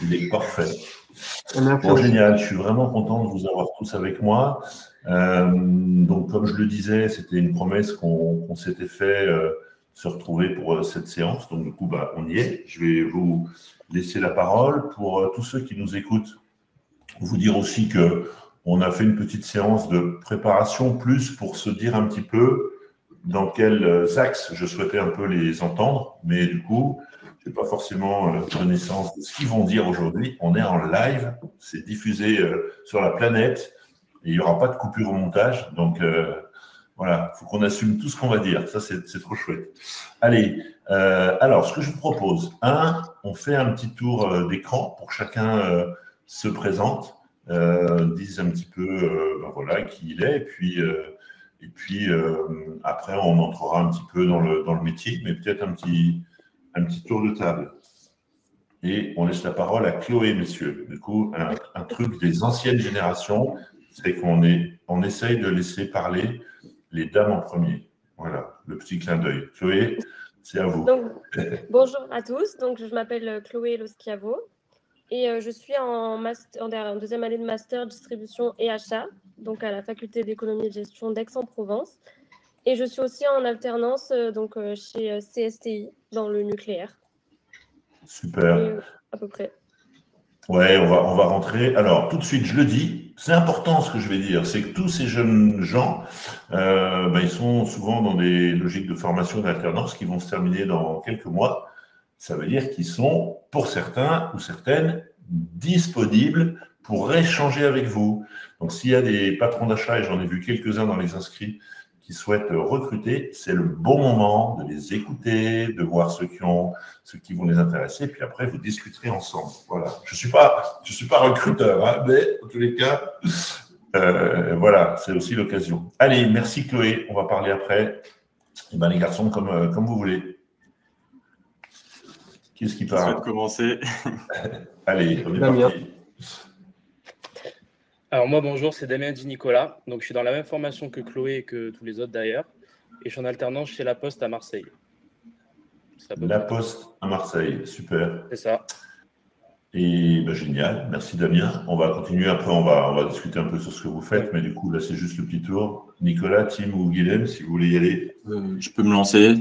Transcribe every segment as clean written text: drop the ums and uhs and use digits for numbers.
Il est parfait. Bon, génial, je suis vraiment content de vous avoir tous avec moi. Donc, comme je le disais, c'était une promesse qu'on s'était fait se retrouver pour cette séance. Donc, du coup, on y est. Je vais vous laisser la parole. Pour tous ceux qui nous écoutent, vous dire aussi qu'on a fait une petite séance de préparation plus pour se dire un petit peu dans quels axes je souhaitais un peu les entendre. Mais du coup, je n'ai pas forcément connaissance de ce qu'ils vont dire aujourd'hui. On est en live, c'est diffusé sur la planète et il n'y aura pas de coupure au montage. Donc, voilà, il faut qu'on assume tout ce qu'on va dire. Ça, c'est trop chouette. Allez, alors, ce que je vous propose, on fait un petit tour d'écran pour chacun se présente, dise un petit peu voilà, qui il est, et puis après, on entrera un petit peu dans le métier, mais peut-être un petit tour de table. Et on laisse la parole à Chloé, messieurs. Du coup, un truc des anciennes générations, c'est qu'on essaye de laisser parler les dames en premier. Voilà, le petit clin d'œil. Chloé, c'est à vous. Donc, bonjour à tous. Donc, je m'appelle Chloé Loschiavo et je suis en deuxième année de master distribution et achat, donc à la faculté d'économie et de gestion d'Aix-en-Provence. Et je suis aussi en alternance chez CSTI dans le nucléaire. Super. Et, à peu près. Ouais, on va rentrer. Alors, tout de suite, je le dis, c'est important ce que je vais dire, c'est que tous ces jeunes gens, ils sont souvent dans des logiques de formation et d'alternance qui vont se terminer dans quelques mois. Ça veut dire qu'ils sont, pour certains ou certaines, disponibles pour échanger avec vous. Donc, s'il y a des patrons d'achat, et j'en ai vu quelques-uns dans les inscrits, qui souhaitent recruter, c'est le bon moment de les écouter, de voir ceux qui vont les intéresser, puis après, vous discuterez ensemble. Voilà. Je suis pas recruteur, hein, mais en tous les cas, voilà, c'est aussi l'occasion. Allez, merci Chloé, on va parler après. Et les garçons, comme vous voulez. Qui est-ce qui parle? Je souhaite commencer. Allez, on est parti. Alors moi, bonjour, c'est Damien Di Nicolas. Donc, je suis dans la même formation que Chloé et que tous les autres d'ailleurs. Et je suis en alternance chez La Poste à Marseille. La Poste à Marseille, super. C'est ça. Et génial, merci Damien. On va continuer, après on va discuter un peu sur ce que vous faites, mais du coup là c'est juste le petit tour. Nicolas, Tim ou Guilhem, si vous voulez y aller. Je peux me lancer.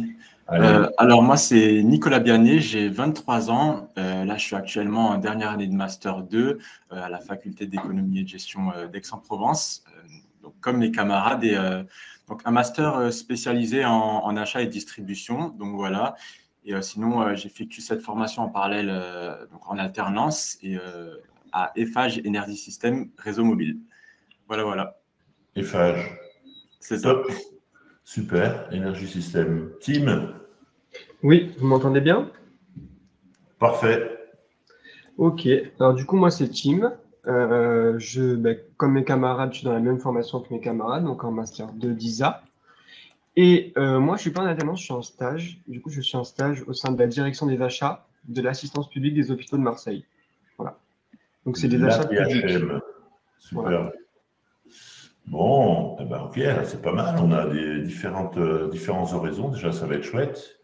Alors moi c'est Nicolas Bianet, j'ai 23 ans. Là je suis actuellement en dernière année de Master 2 à la faculté d'économie et de gestion d'Aix-en-Provence. Donc comme mes camarades, et donc un master spécialisé en achat et distribution. Donc voilà. Et sinon, j'effectue cette formation en parallèle, donc en alternance, et à Eiffage Energy System Réseau Mobile. Voilà. Eiffage. C'est ça. Top. Super, Energy System. Tim? Oui, vous m'entendez bien? Parfait. Ok, alors du coup, moi, c'est Tim. Comme mes camarades, je suis dans la même formation que mes camarades, donc en Master 2 d'ISA. Et moi, je ne suis pas en alternance, je suis en stage. Du coup, je suis en stage au sein de la direction des achats de l'assistance publique des hôpitaux de Marseille. Voilà. Donc, c'est des achats publics. Super. Voilà. Bon, ok, c'est pas mal. On a des différents horizons. Déjà, ça va être chouette.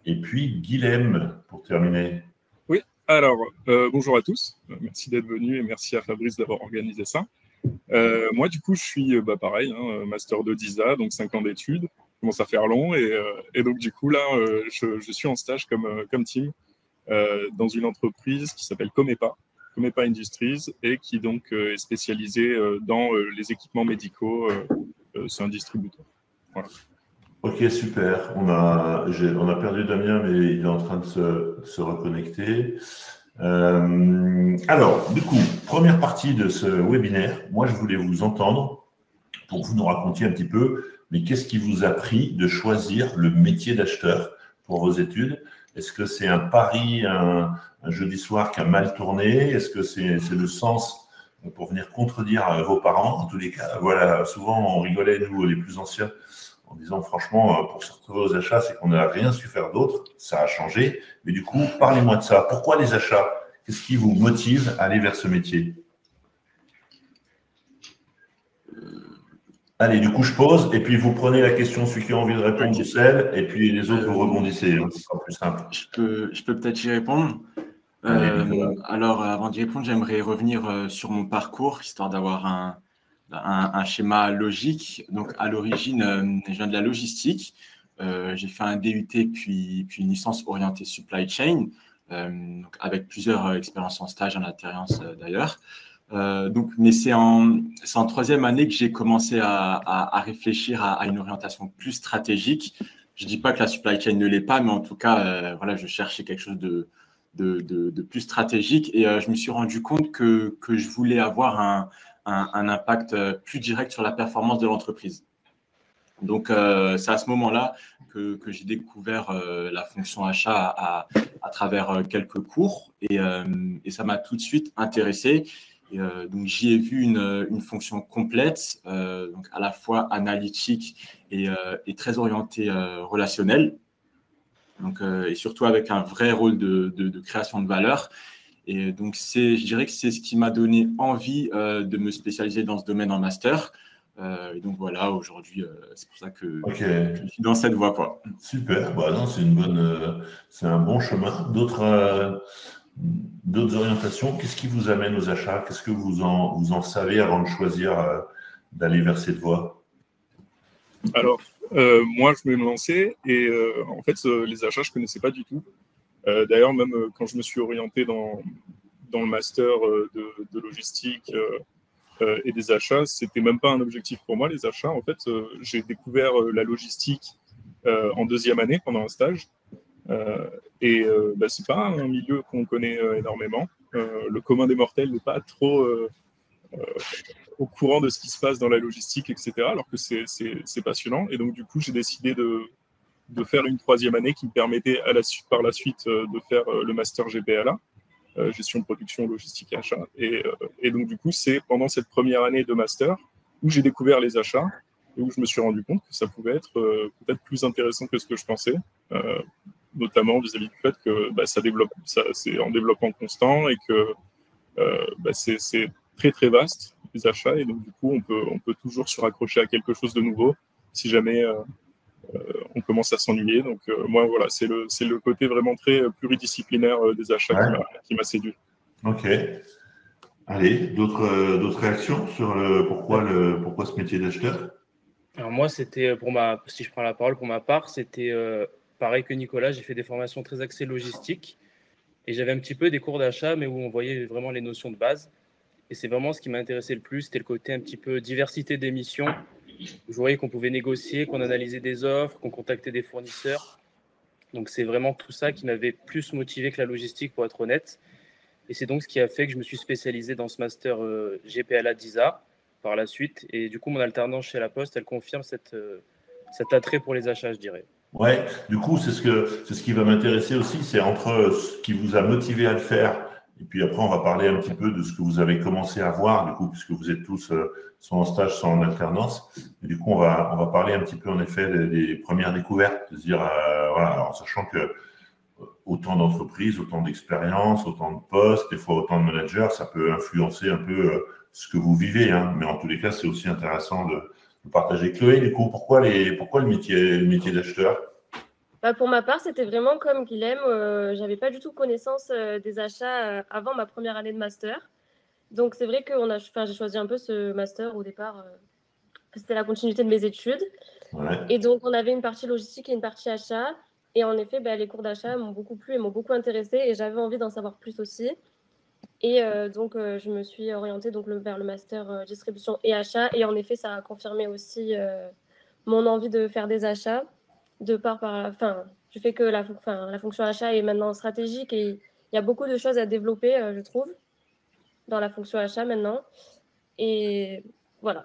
Et puis, Guilhem, pour terminer. Oui, alors, bonjour à tous. Merci d'être venus et merci à Fabrice d'avoir organisé ça. Moi, du coup, je suis pareil, Master 2 d'ISA, donc 5 ans d'études. Ça commence à faire long. Et donc, du coup, là, je suis en stage comme Tim dans une entreprise qui s'appelle Comepa Industries, et qui donc est spécialisée dans les équipements médicaux. C'est un distributeur. Voilà. Ok, super. On a perdu Damien, mais il est en train de se reconnecter. Alors, du coup, première partie de ce webinaire, moi je voulais vous entendre pour que vous nous racontiez un petit peu, mais qu'est-ce qui vous a pris de choisir le métier d'acheteur pour vos études? Est-ce que c'est un pari, un jeudi soir qui a mal tourné? Est-ce que c'est le sens pour venir contredire vos parents? En tous les cas, voilà, souvent on rigolait, nous les plus anciens, en disant franchement, pour se retrouver aux achats, c'est qu'on n'a rien su faire d'autre, ça a changé. Mais du coup, parlez-moi de ça. Pourquoi les achats? Qu'est-ce qui vous motive à aller vers ce métier? Allez, du coup, je pose, et puis vous prenez la question, celui qui a envie de répondre, celle, et puis les autres, vous rebondissez. Ce sera plus simple. Je peux peut-être y répondre. Alors, avant d'y répondre, j'aimerais revenir sur mon parcours, histoire d'avoir un schéma logique. Donc, à l'origine, je viens de la logistique. J'ai fait un DUT puis une licence orientée supply chain, donc avec plusieurs expériences en stage, en alternance d'ailleurs. Mais c'est en troisième année que j'ai commencé à réfléchir à une orientation plus stratégique. Je ne dis pas que la supply chain ne l'est pas, mais en tout cas, voilà, je cherchais quelque chose de plus stratégique et je me suis rendu compte que je voulais avoir un impact plus direct sur la performance de l'entreprise. Donc, c'est à ce moment-là que j'ai découvert la fonction achat à travers quelques cours et ça m'a tout de suite intéressé. Et, donc, j'y ai vu une fonction complète, donc à la fois analytique et très orientée relationnelle. Donc, et surtout avec un vrai rôle de création de valeur. Et donc, je dirais que c'est ce qui m'a donné envie de me spécialiser dans ce domaine en master. Et donc voilà, aujourd'hui, c'est pour ça que je suis dans cette voie, quoi. Super, bah non, c'est un bon chemin. D'autres orientations, qu'est-ce qui vous amène aux achats? Qu'est-ce que vous en savez avant de choisir d'aller vers cette voie? Alors, moi, je vais me lancer et en fait, les achats, je ne connaissais pas du tout. D'ailleurs, même quand je me suis orienté dans le master de logistique et des achats, ce n'était même pas un objectif pour moi, les achats. En fait, j'ai découvert la logistique en deuxième année pendant un stage. Ce n'est pas un milieu qu'on connaît énormément. Le commun des mortels n'est pas trop au courant de ce qui se passe dans la logistique, etc. Alors que c'est passionnant. Et donc, du coup, j'ai décidé de faire une troisième année qui me permettait par la suite de faire le master GPLA, gestion de production, logistique et achat. Et donc, du coup, c'est pendant cette première année de master où j'ai découvert les achats et où je me suis rendu compte que ça pouvait être peut-être plus intéressant que ce que je pensais, notamment vis-à-vis du fait que c'est en développement constant et que c'est très, très vaste, les achats. Et donc, du coup, on peut toujours se raccrocher à quelque chose de nouveau si jamais on commence à s'ennuyer. Donc, moi, voilà, c'est le côté vraiment très pluridisciplinaire des achats qui m'a séduit. Ok. Allez, d'autres réactions sur pourquoi ce métier d'acheteur? Alors moi, c'était si je prends la parole pour ma part, c'était pareil que Nicolas, j'ai fait des formations très axées logistique et j'avais un petit peu des cours d'achat, mais où on voyait vraiment les notions de base. Et c'est vraiment ce qui m'a intéressé le plus, c'était le côté un petit peu diversité des missions. Je voyais qu'on pouvait négocier, qu'on analysait des offres, qu'on contactait des fournisseurs. Donc, c'est vraiment tout ça qui m'avait plus motivé que la logistique, pour être honnête. Et c'est donc ce qui a fait que je me suis spécialisé dans ce master GPLA DISA par la suite. Et du coup, mon alternance chez La Poste, elle confirme cet attrait pour les achats, je dirais. Ouais, du coup, c'est ce qui va m'intéresser aussi, c'est entre ce qui vous a motivé à le faire. Et puis après, on va parler un petit peu de ce que vous avez commencé à voir, du coup, puisque vous êtes tous soit en stage, soit en alternance. Et du coup, on va parler un petit peu, en effet, des premières découvertes, de se dire, voilà, alors, sachant que autant d'entreprises, autant d'expériences, autant de postes, des fois autant de managers, ça peut influencer un peu ce que vous vivez, hein. Mais en tous les cas, c'est aussi intéressant de partager. Chloé, du coup, pourquoi le métier d'acheteur? Pour ma part, c'était vraiment comme Guilhem. Je n'avais pas du tout connaissance des achats avant ma première année de master. Donc, c'est vrai que j'ai choisi un peu ce master au départ. C'était la continuité de mes études. Ouais. Et donc, on avait une partie logistique et une partie achat. Et en effet, les cours d'achat m'ont beaucoup plu et m'ont beaucoup intéressée. Et j'avais envie d'en savoir plus aussi. Et donc, je me suis orientée vers le master distribution et achat. Et en effet, ça a confirmé aussi mon envie de faire des achats. Du fait que la fonction achat est maintenant stratégique et il y a beaucoup de choses à développer, je trouve, dans la fonction achat maintenant. Et voilà.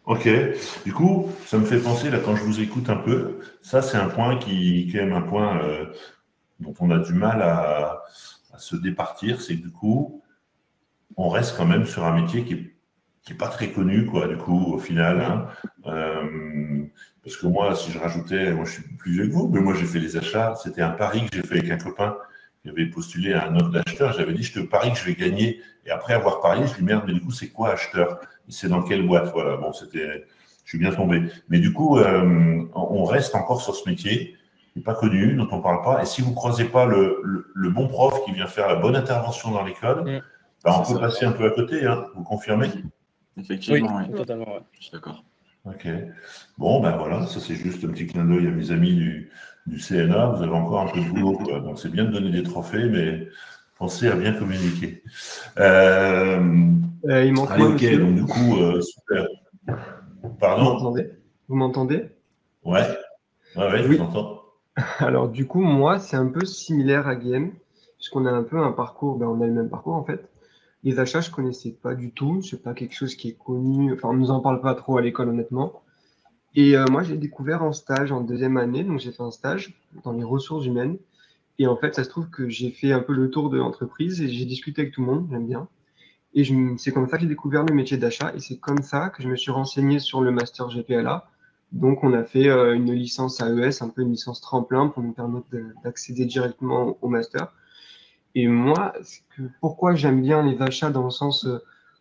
Ok. Du coup, ça me fait penser, là, quand je vous écoute un peu, ça, c'est un point qui est quand même un point dont on a du mal à se départir. C'est que du coup, on reste quand même sur un métier qui est pas très connu, quoi, du coup, au final, hein. Parce que moi, si je rajoutais, moi je suis plus vieux que vous, mais moi j'ai fait les achats, c'était un pari que j'ai fait avec un copain qui avait postulé à un offre d'acheteur, j'avais dit, je te parie que je vais gagner, et après avoir parié, je lui dis, merde, mais du coup, c'est quoi acheteur? C'est dans quelle boîte? Voilà, bon, je suis bien tombé. Mais du coup, on reste encore sur ce métier, n'est pas connu, dont on ne parle pas. Et si vous ne croisez pas le bon prof qui vient faire la bonne intervention dans l'école, on peut passer un peu à côté, hein, vous confirmez? Effectivement, oui. Totalement, ouais. Je suis d'accord. Ok. Bon, ben voilà, ça c'est juste un petit clin d'œil à mes amis du CNA. Vous avez encore un peu de boulot, quoi. Donc c'est bien de donner des trophées, mais pensez à bien communiquer. Il manque allez, moi, ok, monsieur. donc du coup, super. Pardon? Vous m'entendez? Ouais, ouais, je Oui. vous entends. Alors du coup, moi, c'est un peu similaire à Guillaume, puisqu'on a un peu un parcours, on a le même parcours en fait. Les achats, je connaissais pas du tout, c'est pas quelque chose qui est connu, enfin on nous en parle pas trop à l'école honnêtement. Et moi, j'ai découvert en stage en deuxième année, donc j'ai fait un stage dans les ressources humaines. Et en fait, ça se trouve que j'ai fait un peu le tour de l'entreprise et j'ai discuté avec tout le monde, j'aime bien. Et c'est comme ça que j'ai découvert le métier d'achat et c'est comme ça que je me suis renseigné sur le master GPLA. Donc, on a fait une licence AES, un peu une licence tremplin pour nous permettre d'accéder directement au master. Et moi, pourquoi j'aime bien les achats dans le sens,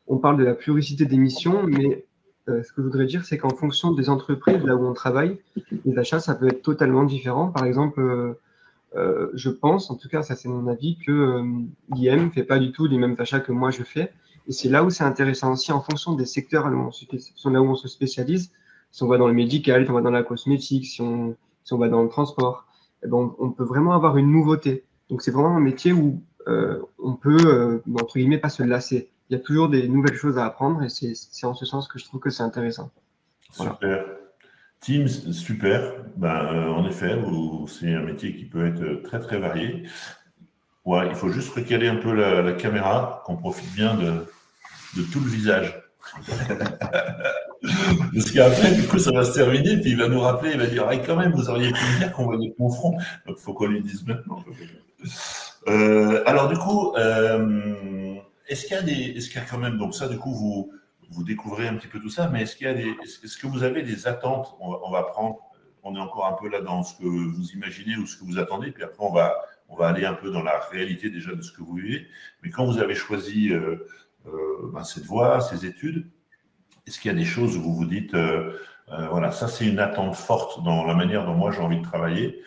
on parle de la pluricité des missions, mais ce que je voudrais dire, c'est qu'en fonction des entreprises, là où on travaille, les achats, ça peut être totalement différent. Par exemple, je pense, en tout cas, ça c'est mon avis, que Guillaume ne fait pas du tout les mêmes achats que moi je fais. Et c'est là où c'est intéressant aussi, en fonction des secteurs là où on se spécialise. Si on va dans le médical, si on va dans la cosmétique, si on va dans le transport, eh ben, on peut vraiment avoir une nouveauté. Donc c'est vraiment un métier où on peut, entre guillemets, pas se lasser. Il y a toujours des nouvelles choses à apprendre et c'est en ce sens que je trouve que c'est intéressant. Voilà. Super. Teams, super. En effet, c'est un métier qui peut être très, très varié. Ouais, il faut juste recaler un peu la caméra, qu'on profite bien de tout le visage. Parce qu'après, du coup, ça va se terminer, puis il va nous rappeler, il va dire, ah, quand même, vous auriez pu me dire qu'on voyait mon front. Donc, il faut qu'on lui dise maintenant. Alors, du coup, est-ce qu'il y a quand même, donc ça, du coup, vous découvrez un petit peu tout ça, mais est-ce que vous avez des attentes? On va prendre, on est encore un peu là dans ce que vous imaginez ou ce que vous attendez, puis après, on va aller un peu dans la réalité déjà de ce que vous vivez. Mais quand vous avez choisi cette voie, ces études, est-ce qu'il y a des choses où vous vous dites, voilà, ça c'est une attente forte dans la manière dont moi j'ai envie de travailler.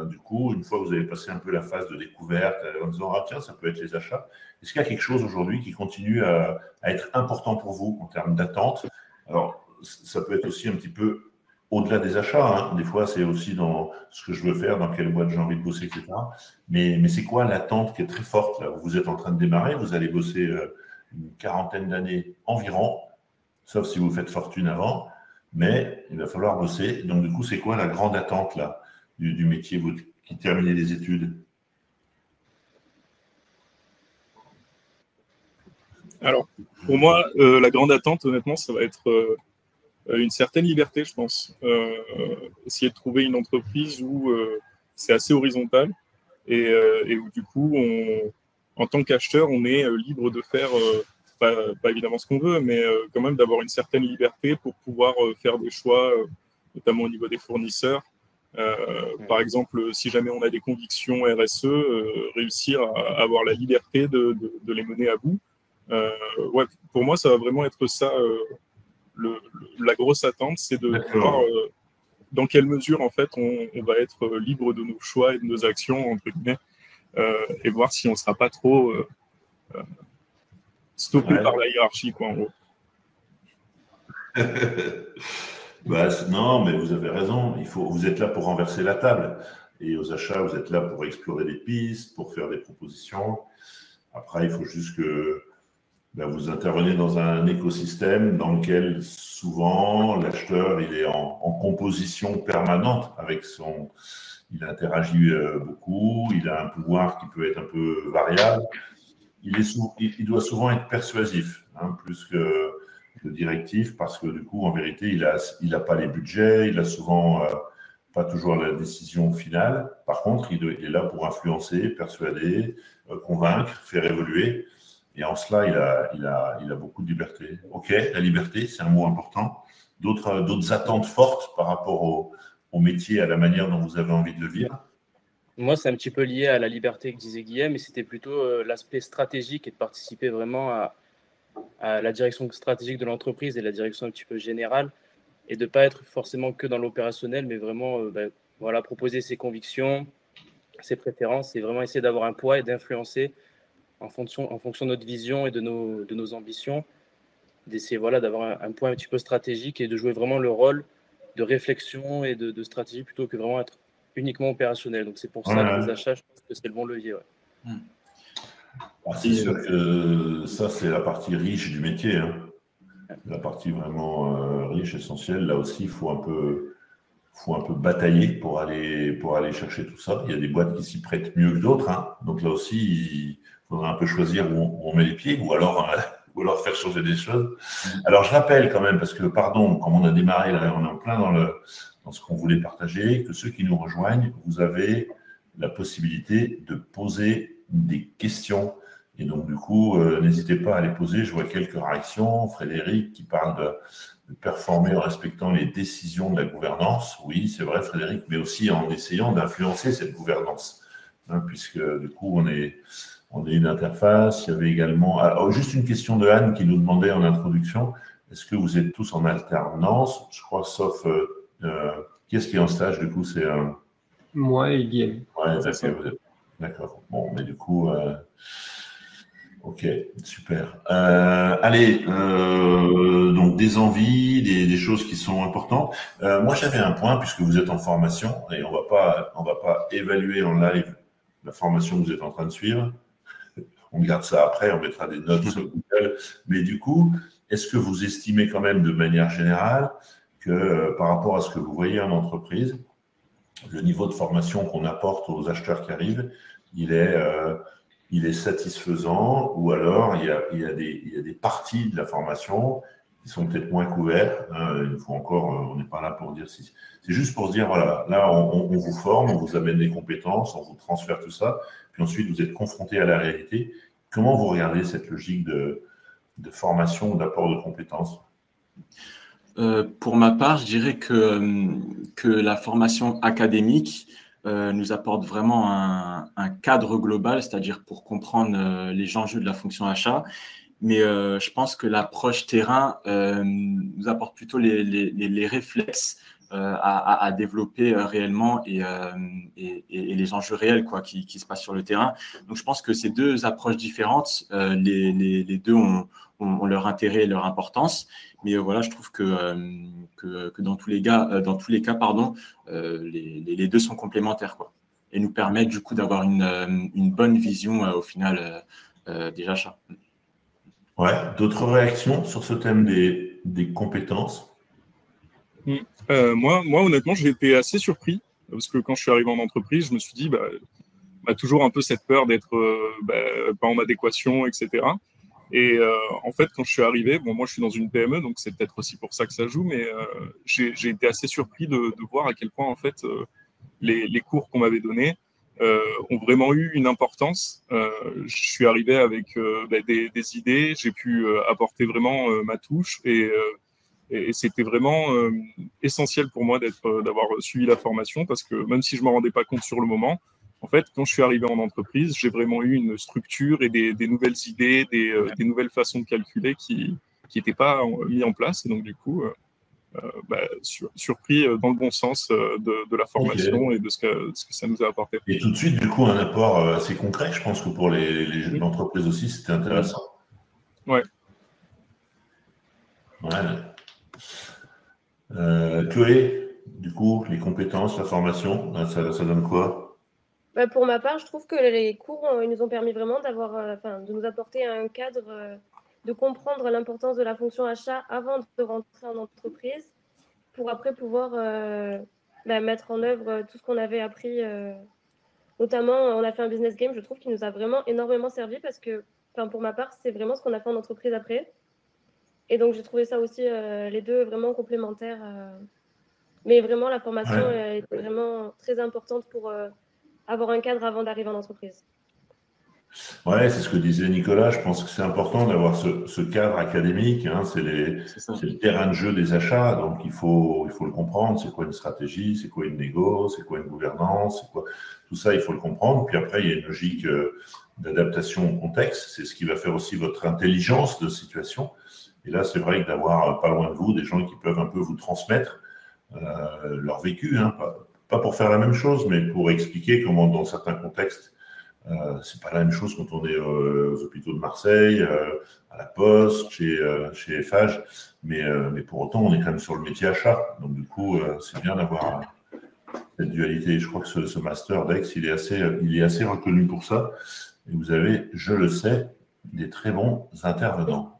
Du coup, une fois que vous avez passé un peu la phase de découverte, en disant, ah tiens, ça peut être les achats, est-ce qu'il y a quelque chose aujourd'hui qui continue à être important pour vous en termes d'attente? Alors, ça peut être aussi un petit peu au-delà des achats, hein. Des fois, c'est aussi dans ce que je veux faire, dans quelle boîte j'ai envie de bosser, etc. Mais c'est quoi l'attente qui est très forte là? Vous êtes en train de démarrer, vous allez bosser une quarantaine d'années environ, sauf si vous faites fortune avant, mais il va falloir bosser. Donc, du coup, c'est quoi la grande attente là du métier, vous qui terminez les études? Alors, pour moi, la grande attente, honnêtement, ça va être une certaine liberté, je pense. Essayer de trouver une entreprise où c'est assez horizontal et où, du coup, en tant qu'acheteur, on est libre de faire, pas évidemment ce qu'on veut, mais quand même d'avoir une certaine liberté pour pouvoir faire des choix, notamment au niveau des fournisseurs. Par exemple, si jamais on a des convictions RSE, réussir à avoir la liberté de les mener à bout. Ouais, pour moi, ça va vraiment être ça. La grosse attente, c'est de voir dans quelle mesure, en fait, on va être libre de nos choix et de nos actions, entre guillemets, et voir si on ne sera pas trop stoppé par la hiérarchie, quoi, en gros. Non, mais vous avez raison. Vous êtes là pour renverser la table. Et aux achats, vous êtes là pour explorer des pistes, pour faire des propositions. Après, il faut juste que vous intervenez dans un écosystème dans lequel souvent l'acheteur il est en composition permanente avec son. Il interagit beaucoup, il a un pouvoir qui peut être un peu variable. Il doit souvent être persuasif, hein, plus que directif, parce que du coup, en vérité, il a pas les budgets, il a souvent pas toujours la décision finale. Par contre, il est là pour influencer, persuader, convaincre, faire évoluer. Et en cela, il a beaucoup de liberté. Ok, la liberté, c'est un mot important. D'autres attentes fortes par rapport au métier, à la manière dont vous avez envie de le vivre? Moi, c'est un petit peu lié à la liberté que disait Guillaume, mais c'était plutôt l'aspect stratégique et de participer vraiment à la direction stratégique de l'entreprise et la direction un petit peu générale, et de ne pas être forcément que dans l'opérationnel, mais vraiment voilà, proposer ses convictions, ses préférences, et vraiment essayer d'avoir un poids et d'influencer en fonction de notre vision et de nos ambitions, d'essayer voilà, d'avoir un point un petit peu stratégique et de jouer vraiment le rôle de réflexion et de stratégie plutôt que vraiment être uniquement opérationnel. Donc c'est pour ça que les achats, je pense que c'est le bon levier. Ouais. C'est sûr que ça, c'est la partie riche du métier. Hein. La partie vraiment riche, essentielle. Là aussi, il faut un peu batailler pour aller chercher tout ça. Il y a des boîtes qui s'y prêtent mieux que d'autres. Hein. Donc là aussi, il faudra un peu choisir où on met les pieds ou alors faire changer des choses. Alors je rappelle quand même, parce que pardon, comme on a démarré, là, on est en plein dans ce qu'on voulait partager, que ceux qui nous rejoignent, vous avez la possibilité de poser des questions. Et donc, du coup, n'hésitez pas à les poser. Je vois quelques réactions. Frédéric qui parle de performer en respectant les décisions de la gouvernance. Oui, c'est vrai, Frédéric, mais aussi en essayant d'influencer cette gouvernance. Hein, puisque, du coup, on est une interface. Il y avait également… Alors, juste une question de Anne qui nous demandait en introduction, est-ce que vous êtes tous en alternance? Je crois, sauf… qui est-ce qui est en stage, du coup? C'est… Moi et Guillaume. Ouais, d'accord. Bon, mais du coup… Ok, super. Allez, donc des envies, des choses qui sont importantes. Moi, j'avais un point, puisque vous êtes en formation, et on va pas évaluer en live la formation que vous êtes en train de suivre. On garde ça après, on mettra des notes sur Google. Mais du coup, est-ce que vous estimez quand même de manière générale que par rapport à ce que vous voyez en entreprise, le niveau de formation qu'on apporte aux acheteurs qui arrivent, il est satisfaisant, ou alors il y a des parties de la formation qui sont peut-être moins couvertes. Hein, il faut encore, on n'est pas là pour dire si. C'est juste pour se dire, voilà, là on vous forme, on vous amène des compétences, on vous transfère tout ça, puis ensuite vous êtes confronté à la réalité. Comment vous regardez cette logique de formation ou d'apport de compétences? Pour ma part, je dirais que la formation académique nous apporte vraiment un cadre global, c'est-à-dire pour comprendre les enjeux de la fonction achat. Mais je pense que l'approche terrain nous apporte plutôt les réflexes à développer réellement et les enjeux réels qui se passent sur le terrain. Donc, je pense que ces deux approches différentes, les deux ont leur intérêt et leur importance. Mais voilà, je trouve que dans tous les cas, les deux sont complémentaires, quoi, et nous permettent du coup d'avoir une bonne vision au final des achats. Ouais. D'autres réactions sur ce thème des compétences? Moi, honnêtement, j'ai été assez surpris parce que quand je suis arrivé en entreprise, je me suis dit, toujours un peu cette peur d'être pas en adéquation, etc. Et en fait, quand je suis arrivé, moi je suis dans une PME, donc c'est peut-être aussi pour ça que ça joue, mais j'ai été assez surpris de voir à quel point en fait les cours qu'on m'avait donnés ont vraiment eu une importance. Je suis arrivé avec des idées, j'ai pu apporter vraiment ma touche et c'était vraiment essentiel pour moi d'avoir suivi la formation parce que même si je ne m'en rendais pas compte sur le moment, en fait, quand je suis arrivé en entreprise, j'ai vraiment eu une structure et des nouvelles idées, des nouvelles façons de calculer qui n'étaient pas mis en place. Et donc, du coup, surpris dans le bon sens de la formation et de ce que ça nous a apporté. Et tout de suite, du coup, un apport assez concret. Je pense que pour les entreprises aussi, c'était intéressant. Ouais. Chloé, du coup, les compétences, la formation, ça donne quoi? Pour ma part, je trouve que les cours ils nous ont permis vraiment de nous apporter un cadre, de comprendre l'importance de la fonction achat avant de rentrer en entreprise, pour après pouvoir mettre en œuvre tout ce qu'on avait appris. Notamment, on a fait un business game, je trouve, qui nous a vraiment énormément servi parce que, pour ma part, c'est vraiment ce qu'on a fait en entreprise après. Et donc, j'ai trouvé ça aussi, les deux vraiment complémentaires. Mais vraiment, la formation est vraiment très importante pour avoir un cadre avant d'arriver en entreprise. Ouais, c'est ce que disait Nicolas. Je pense que c'est important d'avoir ce cadre académique. Hein, c'est le terrain de jeu des achats. Donc, il faut le comprendre. C'est quoi une stratégie? C'est quoi une négo? C'est quoi une gouvernance? C'est quoi... Tout ça, il faut le comprendre. Puis après, il y a une logique d'adaptation au contexte. C'est ce qui va faire aussi votre intelligence de situation. Et là, c'est vrai que d'avoir pas loin de vous des gens qui peuvent un peu vous transmettre leur vécu, hein, pas pour faire la même chose, mais pour expliquer comment, dans certains contextes, c'est pas la même chose quand on est aux hôpitaux de Marseille, à la Poste, chez FH, mais pour autant, on est quand même sur le métier achat. Donc, du coup, c'est bien d'avoir cette dualité. Je crois que ce master d'Aix, il est assez reconnu pour ça. Et vous avez, je le sais, des très bons intervenants.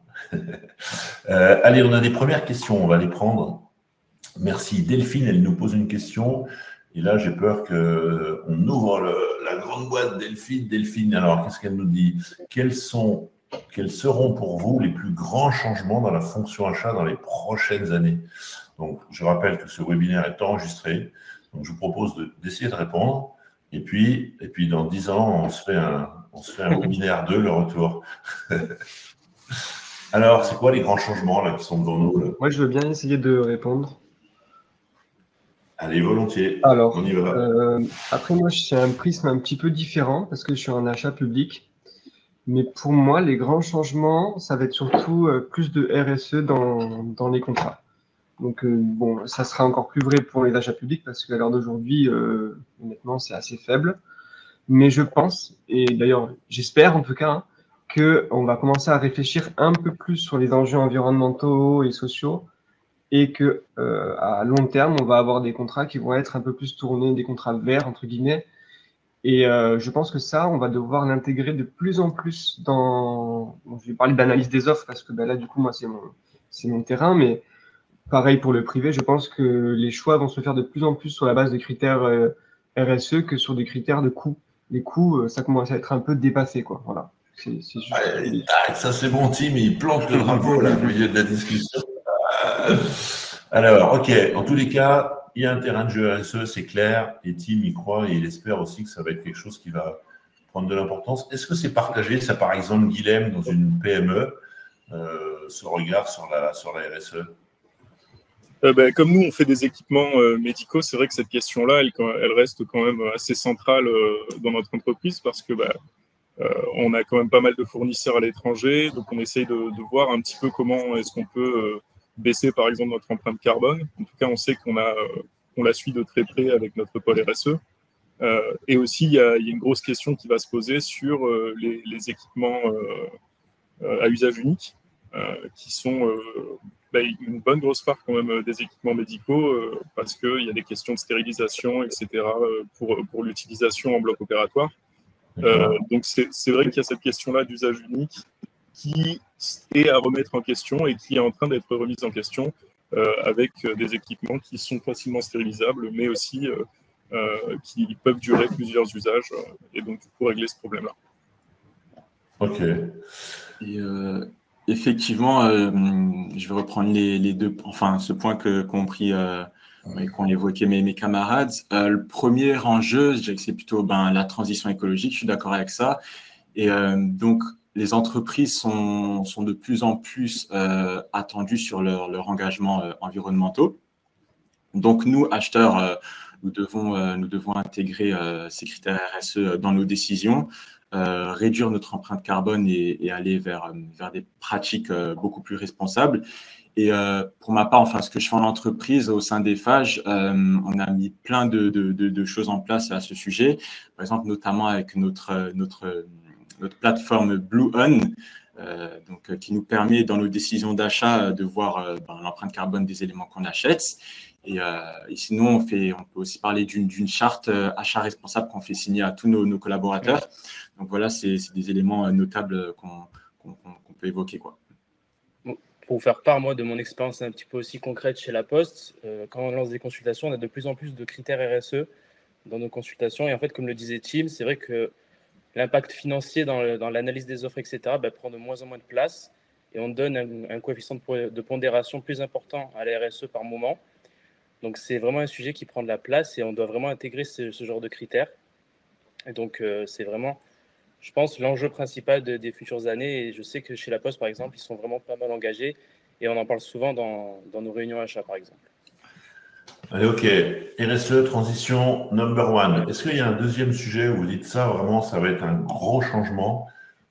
Allez, on a des premières questions, on va les prendre. Merci. Delphine, elle nous pose une question. Et là, j'ai peur qu'on ouvre la grande boîte Delphine. Delphine, alors, qu'est-ce qu'elle nous dit? Quels seront pour vous les plus grands changements dans la fonction achat dans les prochaines années? Donc, je rappelle que ce webinaire est enregistré. Donc, je vous propose d'essayer de répondre. Et puis, dans 10 ans, on se fait un webinaire 2, le retour. Alors, c'est quoi les grands changements là, qui sont devant nous là? Moi, je veux bien essayer de répondre. Allez, volontiers. Alors, on y va. Après, moi, j'ai un prisme un petit peu différent parce que je suis en achat public. Mais pour moi, les grands changements, ça va être surtout plus de RSE dans les contrats. Donc, bon, ça sera encore plus vrai pour les achats publics parce qu'à l'heure d'aujourd'hui, honnêtement, c'est assez faible. Mais je pense, et d'ailleurs, j'espère en tout cas, qu'on va commencer à réfléchir un peu plus sur les enjeux environnementaux et sociaux et que à long terme, on va avoir des contrats qui vont être un peu plus tournés, des contrats verts, entre guillemets. Et je pense que ça, on va devoir l'intégrer de plus en plus dans… Bon, je vais parler d'analyse des offres parce que ben là, du coup, moi, c'est mon terrain, mais pareil pour le privé, je pense que les choix vont se faire de plus en plus sur la base de critères RSE que sur des critères de coûts. Les coûts, ça commence à être un peu dépassé, quoi. Voilà. C'est juste… Ça, c'est bon, Tim, il plante le drapeau là, au milieu de la discussion. Alors, ok, en tous les cas, il y a un terrain de jeu RSE, c'est clair, et Tim y croit, et il espère aussi que ça va être quelque chose qui va prendre de l'importance. Est-ce que c'est partagé, ça, par exemple, Guilhem, dans une PME, ce regard sur la RSE? Comme nous, on fait des équipements médicaux, c'est vrai que cette question-là, elle reste quand même assez centrale dans notre entreprise parce que on a quand même pas mal de fournisseurs à l'étranger, donc on essaye de voir un petit peu comment est-ce qu'on peut baisser, par exemple, notre empreinte carbone. En tout cas, on sait qu'on la suit de très près avec notre pôle RSE. Et aussi, il y a une grosse question qui va se poser sur les équipements à usage unique, qui sont une bonne grosse part quand même des équipements médicaux, parce qu'il y a des questions de stérilisation, etc., pour l'utilisation en bloc opératoire. Donc, c'est vrai qu'il y a cette question-là d'usage unique qui est à remettre en question et qui est en train d'être remise en question avec des équipements qui sont facilement stérilisables, mais aussi qui peuvent durer plusieurs usages et donc du coup régler ce problème-là. Ok. Et effectivement, je vais reprendre les deux, enfin ce point qu'ont pris et qu'ont évoqué mes camarades. Le premier enjeu, je dirais que c'est plutôt la transition écologique. Je suis d'accord avec ça. Et donc les entreprises sont de plus en plus attendues sur leur engagement environnementaux. Donc nous, acheteurs, nous devons intégrer ces critères RSE dans nos décisions, réduire notre empreinte carbone et aller vers des pratiques beaucoup plus responsables. Et pour ma part, enfin, ce que je fais en entreprise au sein des FH, on a mis plein de choses en place à ce sujet. Par exemple, notamment avec notre plateforme BlueOn, qui nous permet dans nos décisions d'achat de voir l'empreinte carbone des éléments qu'on achète. Et sinon, on peut aussi parler d'une charte achat responsable qu'on fait signer à tous nos collaborateurs. Donc voilà, c'est des éléments notables qu'on peut évoquer, quoi. Pour vous faire part, moi, de mon expérience un petit peu aussi concrète chez La Poste, quand on lance des consultations, on a de plus en plus de critères RSE dans nos consultations. Et en fait, comme le disait Tim, c'est vrai que l'impact financier dans l'analyse des offres, etc., prend de moins en moins de place. Et on donne un coefficient de pondération plus important à la RSE par moment. Donc, c'est vraiment un sujet qui prend de la place et on doit vraiment intégrer ce genre de critères. Et donc, c'est vraiment, je pense, l'enjeu principal des futures années. Et je sais que chez La Poste, par exemple, ils sont vraiment pas mal engagés et on en parle souvent dans nos réunions achats, par exemple. Allez, ok. RSE, transition number one. Est-ce qu'il y a un deuxième sujet où vous dites ça, vraiment, ça va être un gros changement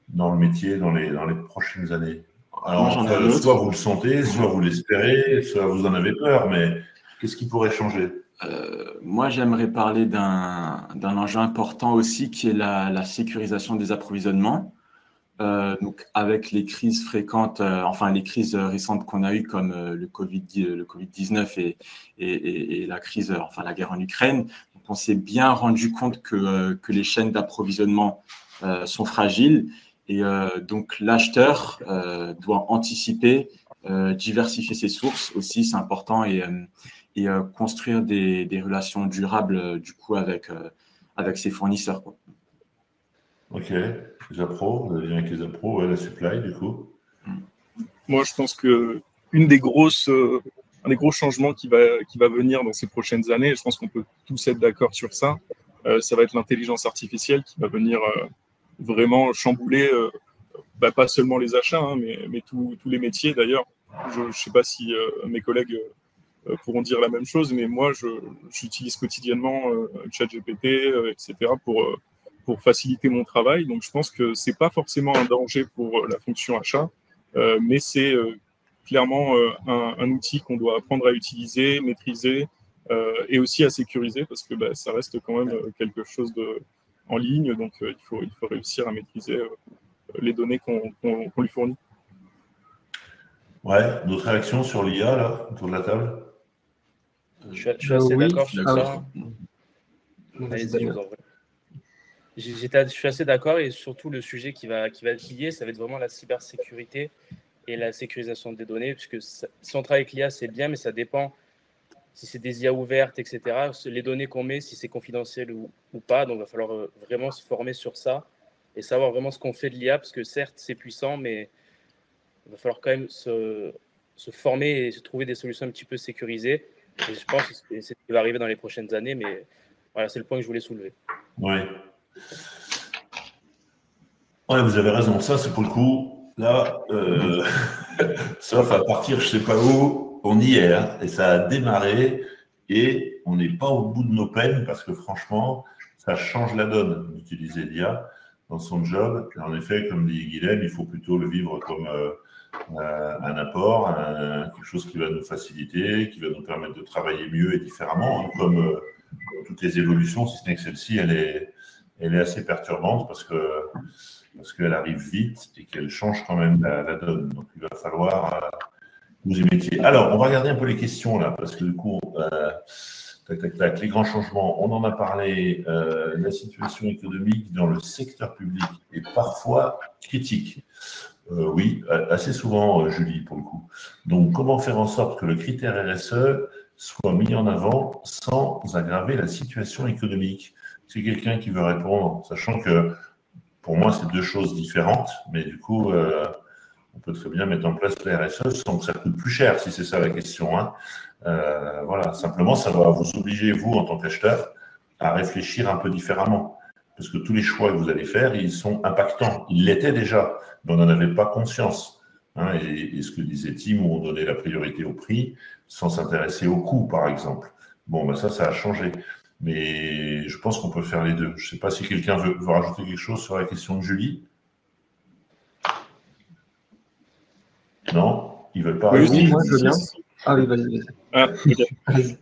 dans le métier dans les prochaines années? Alors, soit vous le sentez, soit vous l'espérez, soit vous en avez peur, mais qu'est-ce qui pourrait changer? Moi, j'aimerais parler d'un enjeu important aussi qui est la sécurisation des approvisionnements. Donc, avec les crises fréquentes, enfin les crises récentes qu'on a eues comme le Covid-19 et la crise, enfin la guerre en Ukraine, donc on s'est bien rendu compte que les chaînes d'approvisionnement sont fragiles et donc l'acheteur doit anticiper, diversifier ses sources aussi, c'est important et construire des relations durables du coup avec ses fournisseurs, quoi. Ok, les appros, vous avez avec les appros, ouais, la supply du coup. Moi, je pense que un des gros changements qui va venir dans ces prochaines années, et je pense qu'on peut tous être d'accord sur ça, ça va être l'intelligence artificielle qui va venir vraiment chambouler, pas seulement les achats, hein, mais tous les métiers d'ailleurs. Je ne sais pas si mes collègues pourront dire la même chose, mais moi, j'utilise quotidiennement ChatGPT, etc. pour faciliter mon travail. Donc, je pense que ce n'est pas forcément un danger pour la fonction achat, mais c'est clairement un outil qu'on doit apprendre à utiliser, maîtriser et aussi à sécuriser parce que ça reste quand même quelque chose en ligne. Donc, il faut réussir à maîtriser les données qu'on lui fournit. Ouais, d'autres réactions sur l'IA, là, autour de la table? Je suis assez d'accord sur ça. Allez-y, je suis assez d'accord et surtout le sujet qui va être lié, ça va être vraiment la cybersécurité et la sécurisation des données, puisque si on travaille avec l'IA, c'est bien, mais ça dépend si c'est des IA ouvertes, etc. Les données qu'on met, si c'est confidentiel ou pas. Donc, il va falloir vraiment se former sur ça et savoir vraiment ce qu'on fait de l'IA, parce que certes, c'est puissant, mais il va falloir quand même se former et se trouver des solutions un petit peu sécurisées. Et je pense que c'est ce qui va arriver dans les prochaines années, mais voilà, c'est le point que je voulais soulever. Oui. Ouais, vous avez raison. Ça, c'est pour le coup, là, sauf à partir, je ne sais pas où, on y est, hein, et ça a démarré, et on n'est pas au bout de nos peines, parce que franchement, ça change la donne d'utiliser l'IA dans son job. Et en effet, comme dit Guilhem, il faut plutôt le vivre comme un apport, quelque chose qui va nous faciliter, qui va nous permettre de travailler mieux et différemment, hein, comme toutes les évolutions, si ce n'est que celle-ci, elle est assez perturbante parce qu'elle arrive vite et qu'elle change quand même la donne. Donc, il va falloir nous y mettre. Alors, on va regarder un peu les questions là, parce que du coup, les grands changements, on en a parlé. La situation économique dans le secteur public est parfois critique. Oui, assez souvent, Julie, pour le coup. Donc, comment faire en sorte que le critère RSE soit mis en avant sans aggraver la situation économique? C'est quelqu'un qui veut répondre, sachant que pour moi, c'est deux choses différentes, mais du coup, on peut très bien mettre en place la RSE sans que ça coûte plus cher, si c'est ça la question, hein. Voilà, simplement, ça va vous obliger, vous, en tant qu'acheteur, à réfléchir un peu différemment. Parce que tous les choix que vous allez faire, ils sont impactants. Ils l'étaient déjà, mais on n'en avait pas conscience. Hein, et ce que disait Tim, où on donnait la priorité au prix sans s'intéresser au coût, par exemple. Bon, ben ça a changé. Mais je pense qu'on peut faire les deux. Je ne sais pas si quelqu'un veut rajouter quelque chose sur la question de Julie. Non, ils ne veulent pas. Oui, moi, je veux bien. Ah oui, vas-y. Ah, okay.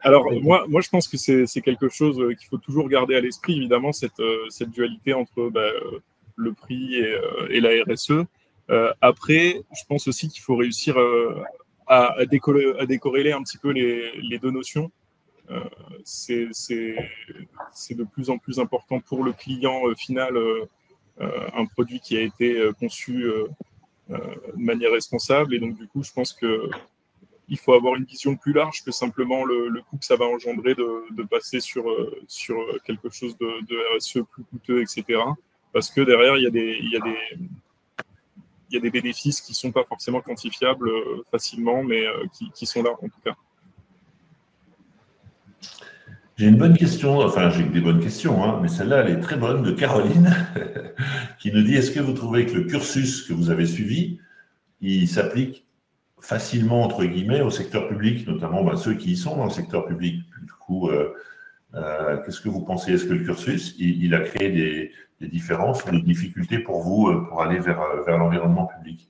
Alors, moi, je pense que c'est quelque chose qu'il faut toujours garder à l'esprit, évidemment, cette dualité entre le prix et la RSE. Après, je pense aussi qu'il faut réussir à décorréler un petit peu les deux notions. C'est de plus en plus important pour le client final, un produit qui a été conçu de manière responsable. Et donc, du coup, je pense qu'il faut avoir une vision plus large que simplement le coût que ça va engendrer de passer sur quelque chose de RSE plus coûteux, etc. Parce que derrière, il y a des bénéfices qui ne sont pas forcément quantifiables facilement, mais qui sont là en tout cas. J'ai une bonne question, enfin j'ai des bonnes questions, hein, mais celle-là, elle est très bonne, de Caroline, qui nous dit, est-ce que vous trouvez que le cursus que vous avez suivi, il s'applique facilement, entre guillemets, au secteur public, notamment ceux qui y sont dans le secteur public? Du coup, qu'est-ce que vous pensez? Est-ce que le cursus, il a créé des différences ou des difficultés pour vous pour aller vers l'environnement public?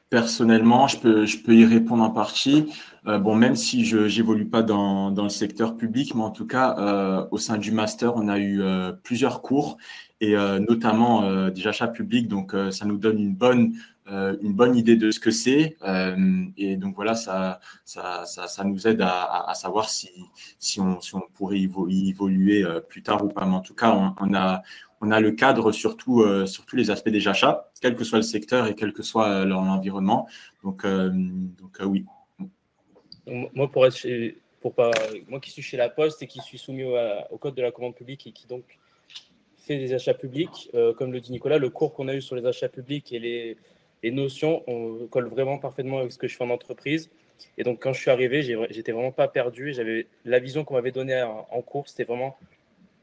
Personnellement, je peux y répondre en partie. Bon, même si je n'évolue pas dans le secteur public, mais en tout cas, au sein du master, on a eu plusieurs cours et notamment des achats publics. Donc, ça nous donne une bonne idée de ce que c'est. Et donc, voilà, ça nous aide à savoir si on pourrait y évoluer plus tard ou pas. Mais en tout cas, on a le cadre sur tous les aspects des achats, quel que soit le secteur et quel que soit l'environnement. Donc oui. Moi, moi qui suis chez La Poste et qui suis soumis au code de la commande publique et qui donc fait des achats publics, comme le dit Nicolas, le cours qu'on a eu sur les achats publics et les notions collent vraiment parfaitement avec ce que je fais en entreprise. Et donc, quand je suis arrivé, j'étais vraiment pas perdu. J'avais la vision qu'on m'avait donnée en cours, c'était vraiment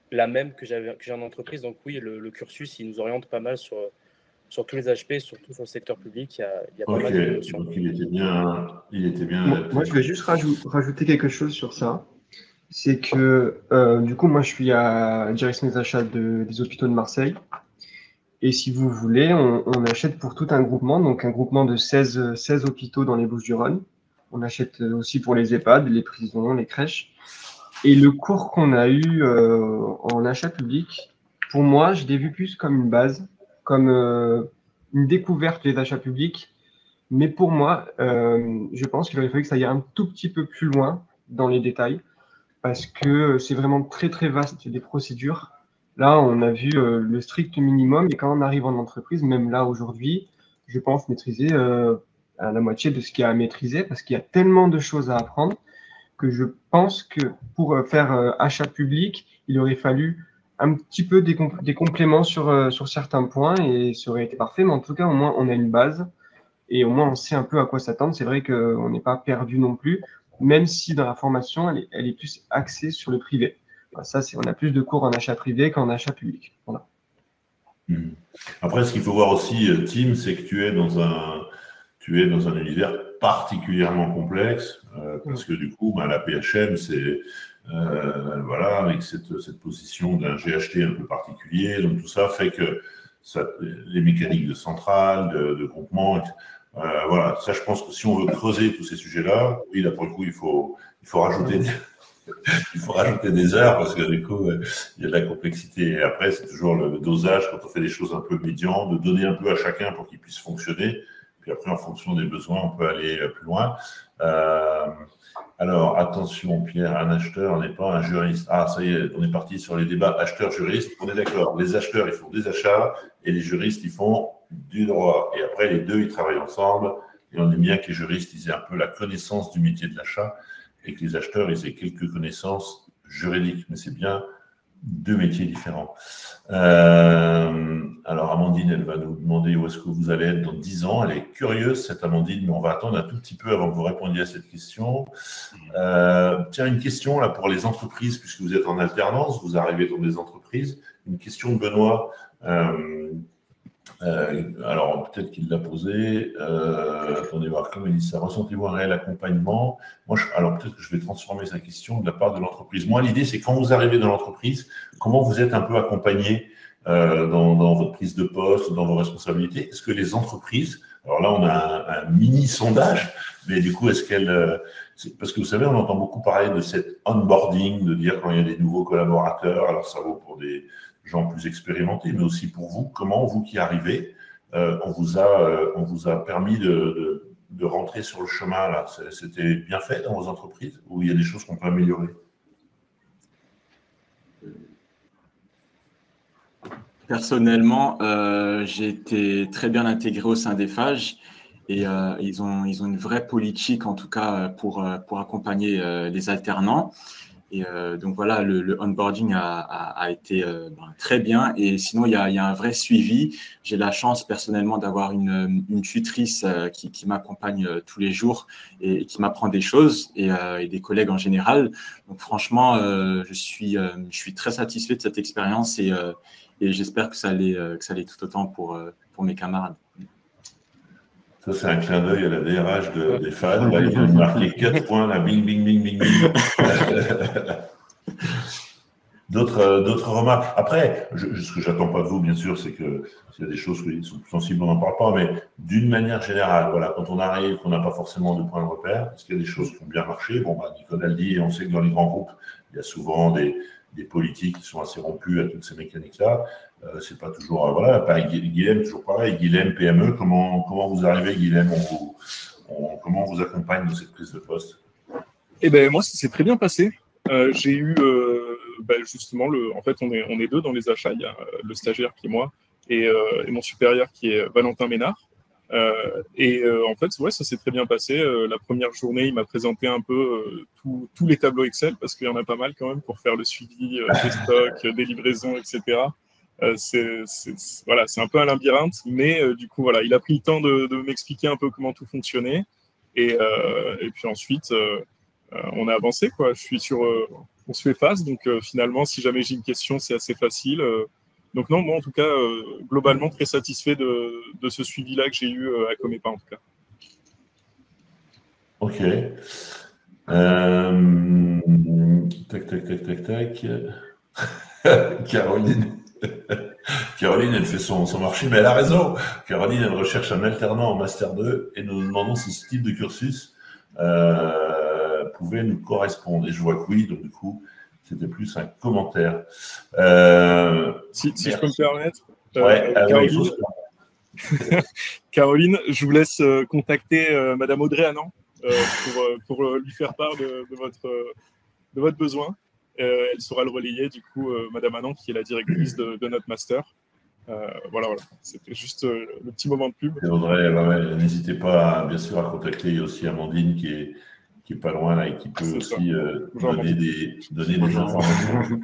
la même que j'ai en entreprise. Donc oui, le cursus, il nous oriente pas mal sur tous les aspects, surtout sur le secteur public. Il y a pas mal de notions. Donc il était bien. Moi, je vais juste rajouter quelque chose sur ça. C'est que, du coup, moi, je suis à direction des achats des hôpitaux de Marseille. Et si vous voulez, on achète pour tout un groupement, donc un groupement de 16 hôpitaux dans les Bouches-du-Rhône. On achète aussi pour les EHPAD, les prisons, les crèches. Et le cours qu'on a eu en achat public, pour moi, je l'ai vu plus comme une base, comme une découverte des achats publics. Mais pour moi, je pense qu'il aurait fallu que ça aille un tout petit peu plus loin dans les détails, parce que c'est vraiment très, très vaste, des procédures. Là, on a vu le strict minimum, et quand on arrive en entreprise, même là, aujourd'hui, je pense maîtriser à la moitié de ce qu'il y a à maîtriser, parce qu'il y a tellement de choses à apprendre que je pense que pour faire achat public, il aurait fallu un petit peu des compléments sur certains points, et ça aurait été parfait, mais en tout cas, au moins, on a une base, et au moins, on sait un peu à quoi s'attendre. C'est vrai qu'on n'est pas perdu non plus, même si dans la formation, elle est plus axée sur le privé. Ça, on a plus de cours en achat privé qu'en achat public. Voilà. Après, ce qu'il faut voir aussi, Tim, c'est que tu es dans un univers particulièrement complexe, parce que du coup, la PHM, c'est voilà, avec cette position d'un GHT un peu particulier, donc tout ça fait que les mécaniques de centrale, de groupement, voilà, ça, je pense que si on veut creuser tous ces sujets-là, oui, là pour le coup, il faut rajouter des heures, parce que du coup, il y a de la complexité. Et après, c'est toujours le dosage, quand on fait des choses un peu médian, de donner un peu à chacun pour qu'il puisse fonctionner. Puis après, en fonction des besoins, on peut aller plus loin. Alors, attention, Pierre, un acheteur n'est pas un juriste. Ah, ça y est, on est parti sur les débats acheteur-juriste. On est d'accord, les acheteurs, ils font des achats et les juristes, ils font du droit. Et après, les deux, ils travaillent ensemble. Et on aime bien que les juristes, ils aient un peu la connaissance du métier de l'achat et que les acheteurs, ils aient quelques connaissances juridiques. Mais c'est bien deux métiers différents. Alors, Amandine, elle va nous demander où est-ce que vous allez être dans 10 ans. Elle est curieuse, cette Amandine, mais on va attendre un tout petit peu avant que vous répondiez à cette question. Tiens, une question là pour les entreprises, puisque vous êtes en alternance, vous arrivez dans des entreprises. Une question de Benoît. Alors, peut-être qu'il l'a posée. Attendez voir, comme il dit ça, ressentez-vous un réel accompagnement? Alors, peut-être que je vais transformer sa question de la part de l'entreprise. Moi, l'idée, c'est quand vous arrivez dans l'entreprise, comment vous êtes un peu accompagné dans votre prise de poste, dans vos responsabilités? Est-ce que les entreprises, alors là, on a un mini sondage, mais du coup, est-ce qu'elles... parce que vous savez, on entend beaucoup parler de cet onboarding, de dire quand il y a des nouveaux collaborateurs, alors ça vaut pour des gens plus expérimentés, mais aussi pour vous. Comment, vous qui arrivez, on vous a permis de rentrer sur le chemin là? C'était bien fait dans vos entreprises ou il y a des choses qu'on peut améliorer? Personnellement, j'ai été très bien intégré au sein des FAGE et ils ont une vraie politique, en tout cas, pour accompagner les alternants. Et donc voilà, le onboarding a été très bien. Et sinon, il y a un vrai suivi. J'ai la chance personnellement d'avoir une tutrice qui m'accompagne tous les jours et qui m'apprend des choses et des collègues en général. Donc franchement, je suis très satisfait de cette expérience et j'espère que ça l'est tout autant pour mes camarades. Ça, c'est un clin d'œil à la DRH des fans. Là, ils vont marquer 4 points, là, bing, bing, bing, bing, bing. D'autres remarques. Après, ce que j'attends pas de vous, bien sûr, c'est que s'il y a des choses qui sont plus sensibles, on n'en parle pas, mais d'une manière générale, voilà, quand on arrive, qu'on n'a pas forcément de point de repère, parce qu'il y a des choses qui ont bien marché. Bon, Nicolas le dit, et on sait que dans les grands groupes, il y a souvent des politiques qui sont assez rompus à toutes ces mécaniques-là. C'est pas toujours, voilà, pareil, Guilhem, toujours pareil. Guilhem, PME, comment vous arrivez, Guilhem, comment on vous accompagne dans cette prise de poste? Eh ben moi, ça s'est très bien passé. J'ai eu justement, en fait, on est deux dans les achats. Il y a le stagiaire qui est moi et mon supérieur qui est Valentin Ménard. En fait, ouais, ça s'est très bien passé. La première journée, il m'a présenté un peu tous les tableaux Excel, parce qu'il y en a pas mal quand même pour faire le suivi des stocks, des livraisons, etc. Voilà, c'est un peu un labyrinthe, mais du coup, voilà, il a pris le temps de m'expliquer un peu comment tout fonctionnait. Et puis ensuite, on a avancé, quoi. On se fait face, donc finalement, si jamais j'ai une question, c'est assez facile. Donc non, moi en tout cas, globalement très satisfait de ce suivi-là que j'ai eu à Comépa en tout cas. Ok. Tac. Caroline, elle fait son marché, mais elle a raison. Caroline, elle recherche un alternant en Master 2 et nous demandons si ce type de cursus pouvait nous correspondre. Et je vois que oui, donc du coup, c'était plus un commentaire. Si je peux me permettre, Caroline, Caroline, je vous laisse contacter Madame Audrey Anand pour lui faire part de votre besoin. Elle saura le relayer, du coup, Madame Anand, qui est la directrice de notre master. Voilà. C'était juste le petit moment de pub. Audrey, n'hésitez pas, bien sûr, à contacter aussi Amandine, qui est pas loin là, et qui peut aussi donner des informations.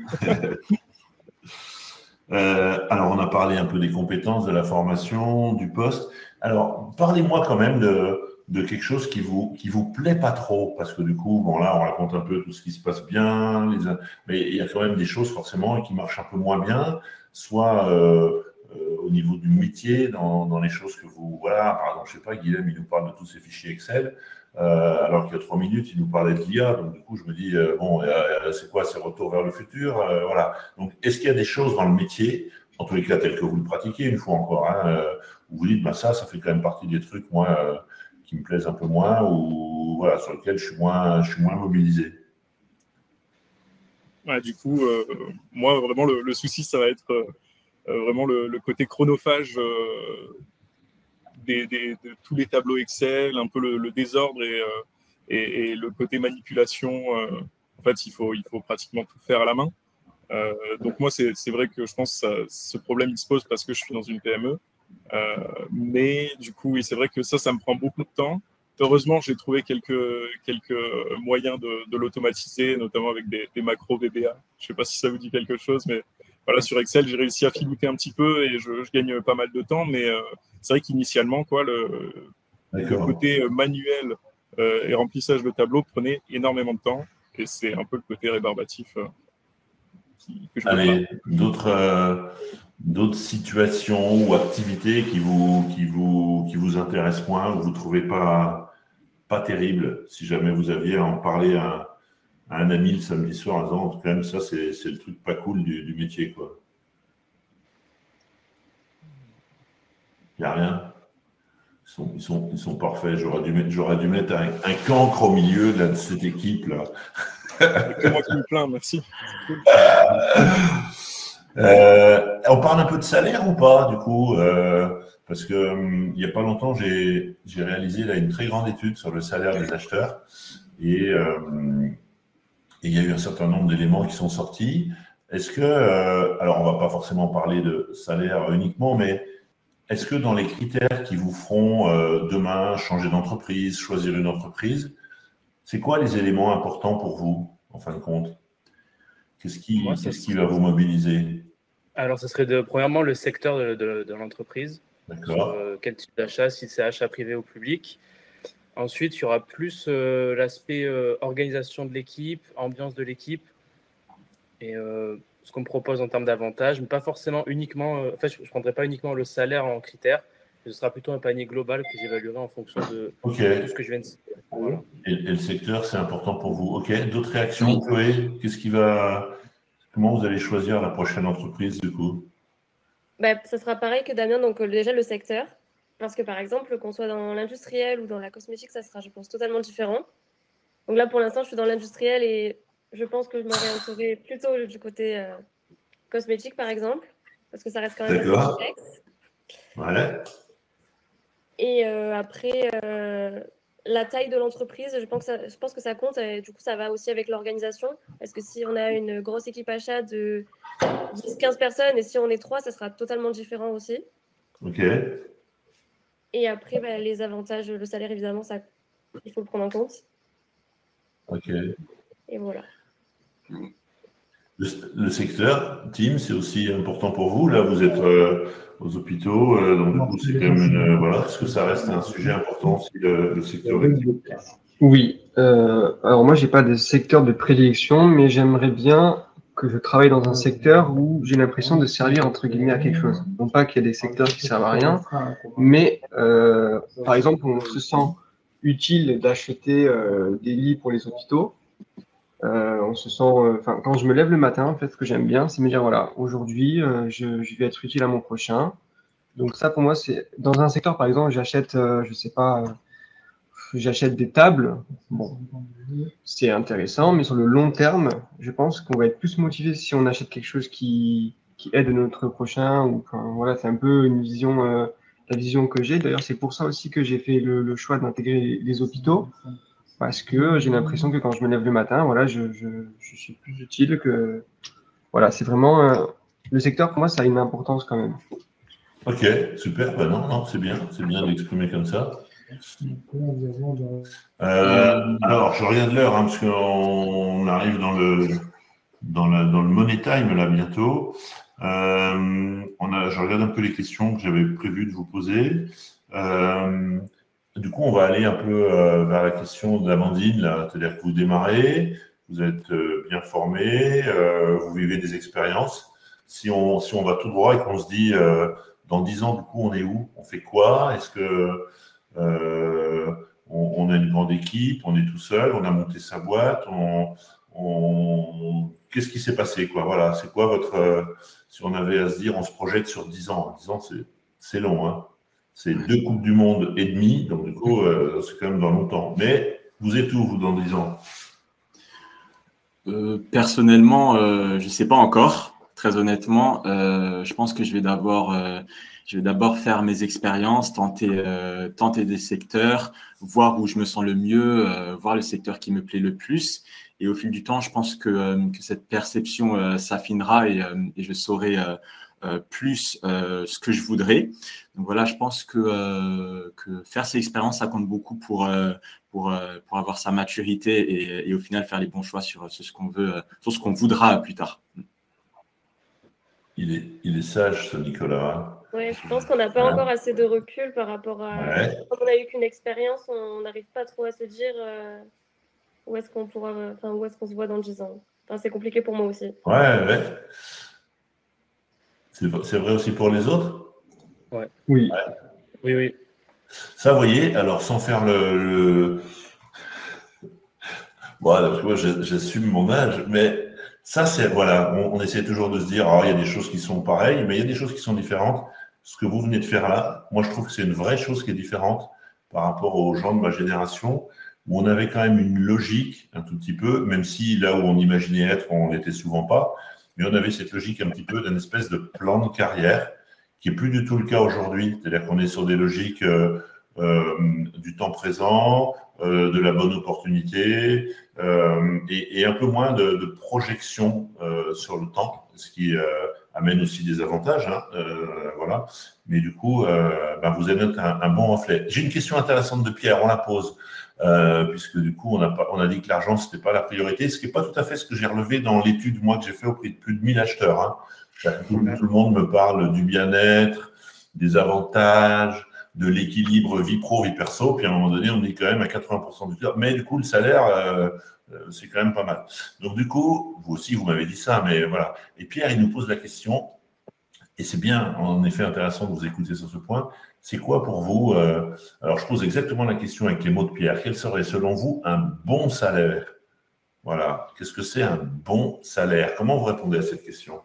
Alors, on a parlé un peu des compétences, de la formation, du poste. Alors, parlez-moi quand même de quelque chose qui vous plaît pas trop, parce que du coup, bon là, on raconte un peu tout ce qui se passe bien, mais il y a quand même des choses forcément qui marchent un peu moins bien, soit au niveau du métier, dans les choses que vous, voilà, par exemple, je sais pas, Guilhem, il nous parle de tous ces fichiers Excel, alors qu'il y a 3 minutes, il nous parlait de l'IA, donc du coup, je me dis, c'est quoi, c'est retour vers le futur, voilà. Donc, est-ce qu'il y a des choses dans le métier, en tous les cas, telles que vous le pratiquez, une fois encore, où vous dites, ça fait quand même partie des trucs, moi, qui me plaisent un peu moins, ou voilà, sur lesquels je suis moins mobilisé. Ouais, du coup, moi, vraiment, le souci, ça va être vraiment le côté chronophage de tous les tableaux Excel, un peu le désordre et le côté manipulation. En fait, il faut pratiquement tout faire à la main. Donc moi, c'est vrai que je pense que ce problème, il se pose parce que je suis dans une PME. Mais du coup, oui, c'est vrai que ça me prend beaucoup de temps. Heureusement, j'ai trouvé quelques moyens de l'automatiser, notamment avec des macros VBA. Je ne sais pas si ça vous dit quelque chose, mais voilà, sur Excel, j'ai réussi à filouter un petit peu et je gagne pas mal de temps. Mais c'est vrai qu'initialement, le côté manuel et remplissage de tableau prenait énormément de temps. Et c'est un peu le côté rébarbatif que je peux faire. D'autres situations ou activités qui vous intéressent moins, ou vous ne trouvez pas terrible, si jamais vous aviez à en parler à un ami le samedi soir en disant, quand même, ça, c'est le truc pas cool du métier, quoi. Il n'y a rien. Ils sont parfaits. J'aurais dû mettre un cancre au milieu de cette équipe-là. C'est moi qui me plains, merci. On parle un peu de salaire ou pas, du coup, parce que il n'y a pas longtemps, j'ai réalisé là, une très grande étude sur le salaire des acheteurs et il y a eu un certain nombre d'éléments qui sont sortis. Est-ce que, alors on ne va pas forcément parler de salaire uniquement, mais est-ce que dans les critères qui vous feront demain changer d'entreprise, choisir une entreprise, c'est quoi les éléments importants pour vous, en fin de compte? Qu'est-ce qui va vous mobiliser? Alors, ce serait premièrement le secteur de l'entreprise. D'accord. Quel type d'achat, si c'est achat privé ou public. Ensuite, il y aura plus l'aspect organisation de l'équipe, ambiance de l'équipe et ce qu'on me propose en termes d'avantages, mais pas forcément uniquement. En fait, je ne prendrai pas uniquement le salaire en critère. Ce sera plutôt un panier global que j'évaluerai en fonction de tout ce que je viens de citer. Voilà. Et le secteur, c'est important pour vous. OK. D'autres réactions, Chloé? Qu'est-ce Comment vous allez choisir la prochaine entreprise, du coup? Ça sera pareil que Damien, donc déjà le secteur. Parce que, par exemple, qu'on soit dans l'industriel ou dans la cosmétique, ça sera, je pense, totalement différent. Donc là, pour l'instant, je suis dans l'industriel et je pense que je m'orienterai plutôt du côté cosmétique, par exemple, parce que ça reste quand même assez complexe. Ouais. Et après, la taille de l'entreprise, je pense que ça compte. Et du coup, ça va aussi avec l'organisation. Parce que si on a une grosse équipe achat de 10-15 personnes et si on est 3, ça sera totalement différent aussi. Ok. Et après, les avantages, le salaire, évidemment, ça, il faut le prendre en compte. Ok. Et voilà. Le secteur, Tim, c'est aussi important pour vous. Là, vous êtes aux hôpitaux, donc du coup, c'est quand même voilà. Est-ce que ça reste un sujet important aussi, le secteur d'activité? Oui. Alors moi, j'ai pas de secteur de prédilection, mais j'aimerais bien que je travaille dans un secteur où j'ai l'impression de servir entre guillemets à quelque chose. Non pas qu'il y a des secteurs qui servent à rien, mais par exemple, on se sent utile d'acheter des lits pour les hôpitaux. On se sent, quand je me lève le matin, en fait, ce que j'aime bien, c'est me dire voilà, aujourd'hui, je vais être utile à mon prochain. Donc ça, pour moi, c'est dans un secteur, par exemple, j'achète, je sais pas, j'achète des tables. Bon, c'est intéressant, mais sur le long terme, je pense qu'on va être plus motivé si on achète quelque chose qui aide notre prochain. Ou voilà, c'est un peu une vision, la vision que j'ai. D'ailleurs, c'est pour ça aussi que j'ai fait le choix d'intégrer les hôpitaux. Parce que j'ai l'impression que quand je me lève le matin, voilà, je suis plus utile que. Voilà, c'est vraiment. Le secteur, pour moi, ça a une importance quand même. Ok, super. Non, c'est bien d'exprimer comme ça. Alors, je regarde l'heure, parce qu'on arrive dans le money time là bientôt. Je regarde un peu les questions que j'avais prévu de vous poser. Du coup, on va aller un peu vers la question d'Amandine, là. C'est-à-dire que vous démarrez, vous êtes bien formé, vous vivez des expériences. Si on va tout droit et qu'on se dit, dans 10 ans, du coup, on est où? On fait quoi? Est-ce que on a une grande équipe, on est tout seul, on a monté sa boîte, qu'est-ce qui s'est passé, quoi? Voilà, c'est quoi si on avait à se dire, on se projette sur 10 ans. 10 ans, c'est long, hein. C'est 2 Coupes du Monde et demi, donc du coup, c'est quand même dans longtemps. Mais vous êtes où, vous, dans 10 ans? Personnellement, je ne sais pas encore. Très honnêtement, je pense que je vais d'abord faire mes expériences, tenter des secteurs, voir où je me sens le mieux, voir le secteur qui me plaît le plus. Et au fil du temps, je pense que cette perception s'affinera et je saurai plus ce que je voudrais. Donc voilà, je pense que faire ces expériences, ça compte beaucoup pour avoir sa maturité et au final faire les bons choix sur ce qu'on veut, sur ce qu'on voudra plus tard. Il est sage, ce Nicolas. Oui, je pense qu'on n'a pas encore assez de recul par rapport à… Ouais. Quand on n'a eu qu'une expérience, on n'arrive pas trop à se dire où est-ce qu'on se voit dans 10 ans. Enfin, c'est compliqué pour moi aussi. Ouais. C'est vrai aussi pour les autres? Ouais. Oui. Ouais. Oui. Ça, vous voyez, alors sans faire le… Bon, parce que moi, j'assume mon âge, mais ça, c'est… Voilà, on essaie toujours de se dire, il y a des choses qui sont pareilles, mais il y a des choses qui sont différentes. Ce que vous venez de faire là, moi, je trouve que c'est une vraie chose qui est différente par rapport aux gens de ma génération, où on avait quand même une logique, un tout petit peu, même si là où on imaginait être, on n'était souvent pas, mais on avait cette logique un petit peu d'une espèce de plan de carrière, qui n'est plus du tout le cas aujourd'hui. C'est-à-dire qu'on est sur des logiques du temps présent, de la bonne opportunité, et un peu moins de projection sur le temps, ce qui amène aussi des avantages. Hein, voilà. Mais du coup, vous êtes un bon reflet. J'ai une question intéressante de Pierre, on la pose. Puisque du coup, on a dit que l'argent, ce n'était pas la priorité, ce qui n'est pas tout à fait ce que j'ai relevé dans l'étude, moi, que j'ai fait auprès de plus de 1000 acheteurs. Hein. Tout le monde me parle du bien-être, des avantages, de l'équilibre vie pro, vie perso, puis à un moment donné, on est quand même à 80% du temps. Mais du coup, le salaire, c'est quand même pas mal. Donc du coup, vous aussi, vous m'avez dit ça, mais voilà. Et Pierre, il nous pose la question, et c'est bien, en effet, intéressant de vous écouter sur ce point. C'est quoi pour vous alors, je pose exactement la question avec les mots de Pierre. Quel serait, selon vous, un bon salaire? Voilà. Qu'est-ce que c'est un bon salaire? Comment vous répondez à cette question?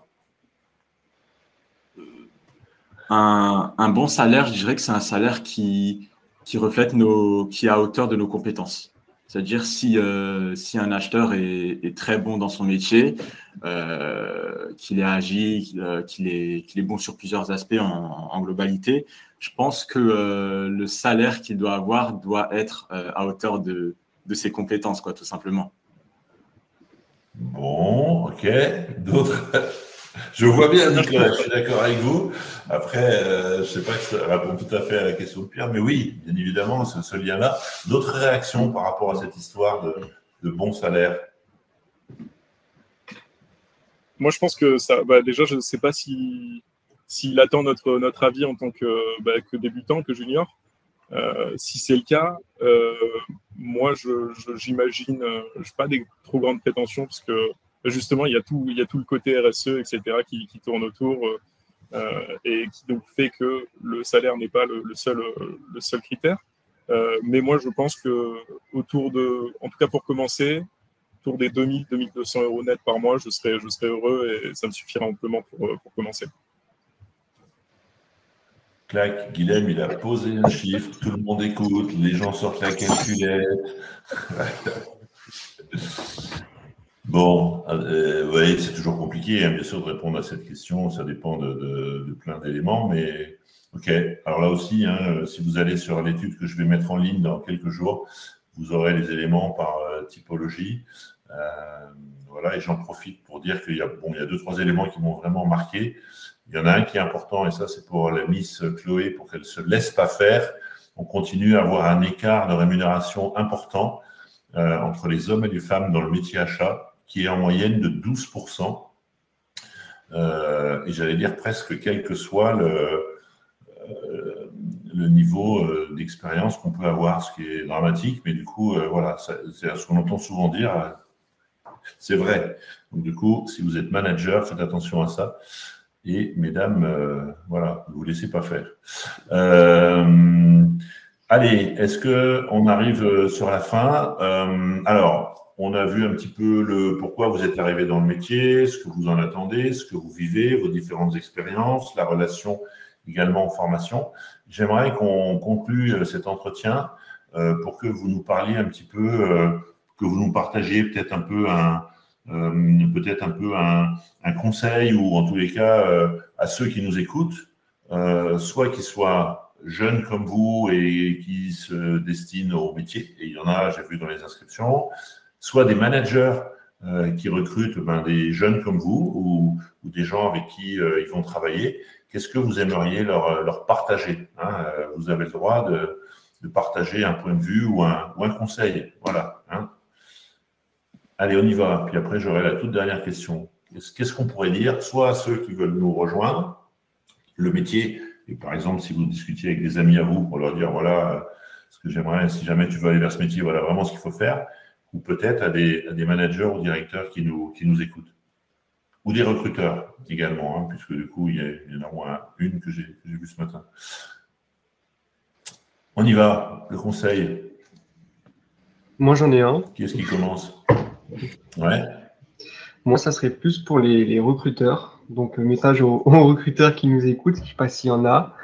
Un bon salaire, je dirais que c'est un salaire qui reflète qui est à hauteur de nos compétences. C'est-à-dire si un acheteur est très bon dans son métier, qu'il est agile, qu'il est bon sur plusieurs aspects en globalité, je pense que le salaire qu'il doit avoir doit être à hauteur de ses compétences, quoi, tout simplement. Bon, ok. D'autres? Je vois bien, Nicolas, je suis d'accord avec vous. Après, je ne sais pas que ça répond tout à fait à la question de Pierre, mais oui, bien évidemment, ce lien-là. D'autres réactions par rapport à cette histoire de bon salaire? Moi, je pense que ça, déjà, je ne sais pas s'il attend notre avis en tant que débutant, que junior. Si c'est le cas, moi, j'imagine, je n'ai pas des trop grandes prétentions parce que justement, il y a tout le côté RSE, etc., qui tourne autour et qui donc fait que le salaire n'est pas le seul critère. Mais moi, je pense que en tout cas pour commencer, autour des 2000, 2200 € net par mois, je serais heureux et ça me suffira amplement pour commencer. Clac, Guilhem, il a posé un chiffre, tout le monde écoute, les gens sortent la calculette. Bon, vous voyez, c'est toujours compliqué, hein, bien sûr, de répondre à cette question, ça dépend de plein d'éléments, mais ok. Alors là aussi, hein, si vous allez sur l'étude que je vais mettre en ligne dans quelques jours, vous aurez les éléments par typologie. Voilà, et j'en profite pour dire qu'il y a 2-3 éléments qui m'ont vraiment marqué. Il y en a un qui est important, et ça, c'est pour la Miss Chloé, pour qu'elle ne se laisse pas faire. On continue à avoir un écart de rémunération important entre les hommes et les femmes dans le métier achat, qui est en moyenne de 12%. Et j'allais dire presque quel que soit le niveau d'expérience qu'on peut avoir, ce qui est dramatique. Mais du coup, voilà, c'est ce qu'on entend souvent dire. C'est vrai. Donc du coup, si vous êtes manager, faites attention à ça. Et mesdames, voilà, ne vous laissez pas faire. Allez, est-ce qu'on arrive sur la fin? Alors, on a vu un petit peu pourquoi vous êtes arrivé dans le métier, ce que vous en attendez, ce que vous vivez, vos différentes expériences, la relation également en formation. J'aimerais qu'on conclue cet entretien pour que vous nous parliez un petit peu, que vous nous partagiez peut-être un peu un conseil, ou en tous les cas à ceux qui nous écoutent, soit qu'ils soient jeunes comme vous et qui se destinent au métier, et il y en a, j'ai vu dans les inscriptions, soit des managers qui recrutent des jeunes comme vous, ou des gens avec qui ils vont travailler. Qu'est-ce que vous aimeriez leur partager, hein? Vous avez le droit de partager un point de vue ou un conseil. Voilà, hein. Allez, on y va. Puis après, j'aurai la toute dernière question. Qu'est-ce qu'on pourrait dire, soit à ceux qui veulent nous rejoindre, le métier, et par exemple, si vous discutiez avec des amis à vous pour leur dire, voilà, ce que j'aimerais, si jamais tu veux aller vers ce métier, voilà vraiment ce qu'il faut faire, ou peut-être à des managers ou directeurs qui nous écoutent, ou des recruteurs également, hein, puisque du coup, il y en a au moins une que j'ai vue ce matin. On y va, le conseil. Moi, j'en ai un. Qui est-ce qui commence? Ouais. Moi, ça serait plus pour les recruteurs. Donc, message aux recruteurs qui nous écoutent, je ne sais pas s'il y en a.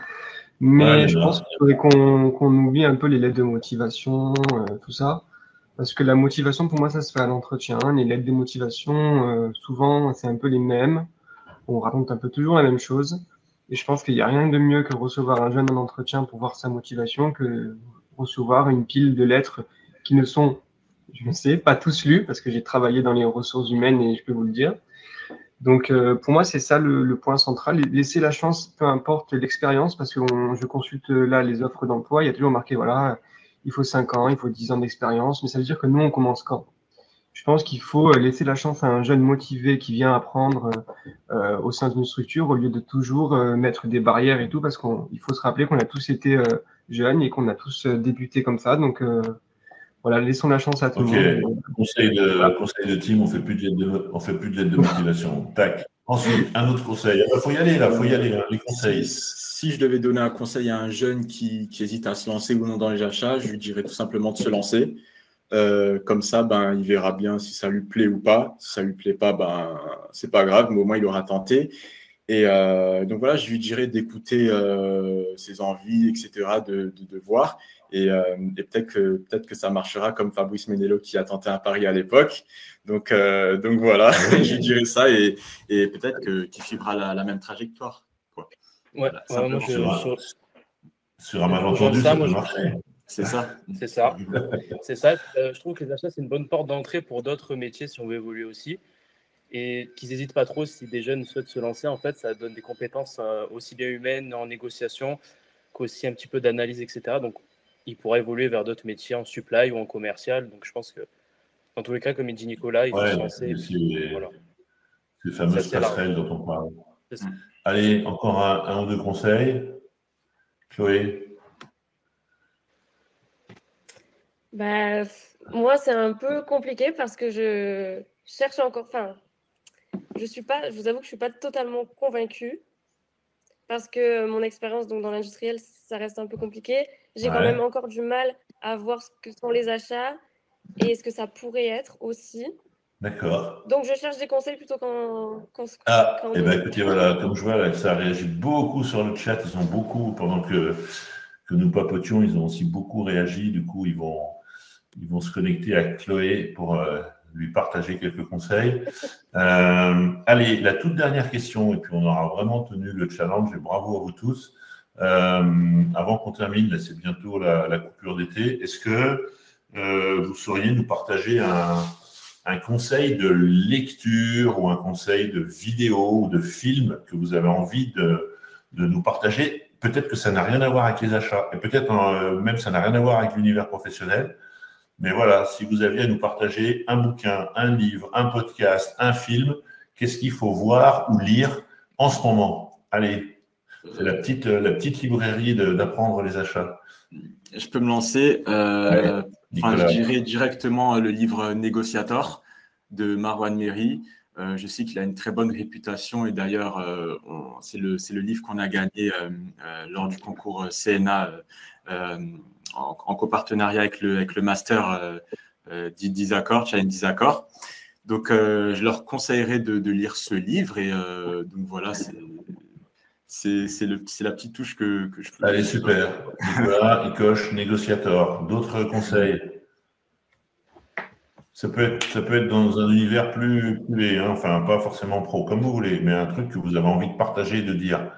Mais je pense qu'il faudrait qu'on oublie un peu les lettres de motivation, tout ça. Parce que la motivation, pour moi, ça se fait à l'entretien. Les lettres de motivation, souvent, c'est un peu les mêmes. On raconte un peu toujours la même chose. Et je pense qu'il n'y a rien de mieux que recevoir un jeune en entretien pour voir sa motivation que recevoir une pile de lettres qui ne sont, je ne sais, pas tous lues, parce que j'ai travaillé dans les ressources humaines et je peux vous le dire. Donc, pour moi, c'est ça le point central. Laisser la chance, peu importe l'expérience, parce que je consulte là les offres d'emploi, il y a toujours marqué, voilà, il faut 5 ans, il faut 10 ans d'expérience, mais ça veut dire que nous, on commence quand? Je pense qu'il faut laisser la chance à un jeune motivé qui vient apprendre au sein d'une structure, au lieu de toujours mettre des barrières et tout, parce qu'il faut se rappeler qu'on a tous été jeunes et qu'on a tous débuté comme ça. Donc, voilà, laissons la chance à tout le monde. Conseil de team, on ne fait plus de lettre de motivation. Tac. Ensuite, un autre conseil. Il faut y aller, là, les conseils. Si je devais donner un conseil à un jeune qui hésite à se lancer ou non dans les achats, je lui dirais tout simplement de se lancer. Comme ça, il verra bien si ça lui plaît ou pas. Si ça lui plaît pas, c'est pas grave, mais au moins il aura tenté. Et donc voilà, je lui dirais d'écouter ses envies, etc., de voir. Et peut-être que ça marchera comme Fabrice Menello qui a tenté un pari à l'époque. Donc voilà, je lui dirais ça et peut-être qu'il suivra la même trajectoire. Quoi. Ouais, voilà, moi sur un malentendu, ça peut marcher. C'est ça. C'est ça. C'est ça. Je trouve que les achats, c'est une bonne porte d'entrée pour d'autres métiers si on veut évoluer aussi. Et qu'ils n'hésitent pas trop si des jeunes souhaitent se lancer. En fait, ça donne des compétences aussi bien humaines en négociation qu'aussi un petit peu d'analyse, etc. Donc, ils pourraient évoluer vers d'autres métiers en supply ou en commercial. Donc, je pense que dans tous les cas, comme il dit Nicolas, il faut se lancer. Voilà. Ces fameuses passerelles dont on parle. Allez, encore un ou deux conseils. Chloé? Moi, c'est un peu compliqué parce que je cherche encore. Enfin, je vous avoue que je suis pas totalement convaincue parce que mon expérience dans l'industriel, ça reste un peu compliqué. J'ai quand même encore du mal à voir ce que sont les achats et ce que ça pourrait être aussi. D'accord. Donc, je cherche des conseils plutôt quand écoutez, voilà, comme je vois là, que ça réagit beaucoup sur le chat, ils ont beaucoup, pendant que nous papotions, ils ont aussi beaucoup réagi. Du coup, ils vont se connecter à Chloé pour lui partager quelques conseils. Allez, la toute dernière question, et puis on aura vraiment tenu le challenge, et bravo à vous tous. Avant qu'on termine, là, c'est bientôt la coupure d'été. Est-ce que vous sauriez nous partager un conseil de lecture ou un conseil de vidéo ou de film que vous avez envie de nous partager? Peut-être que ça n'a rien à voir avec les achats, et peut-être même ça n'a rien à voir avec l'univers professionnel. Mais voilà, si vous aviez à nous partager un bouquin, un livre, un podcast, un film, qu'est-ce qu'il faut voir ou lire en ce moment? Allez, c'est la petite librairie d'apprendre les achats. Je peux me lancer. Je dirais directement le livre Négociator de Marwan Méry. Je sais qu'il a une très bonne réputation et d'ailleurs, c'est le livre qu'on a gagné lors du concours CNA en copartenariat avec le master d'Isacor, Challenge d'Isacor. Donc, je leur conseillerais de lire ce livre et donc voilà, c'est la petite touche que je peux. Allez, super. Voilà, il coche Négociator. D'autres conseils? Ça peut être dans un univers plus enfin pas forcément pro, comme vous voulez, mais un truc que vous avez envie de partager, de dire.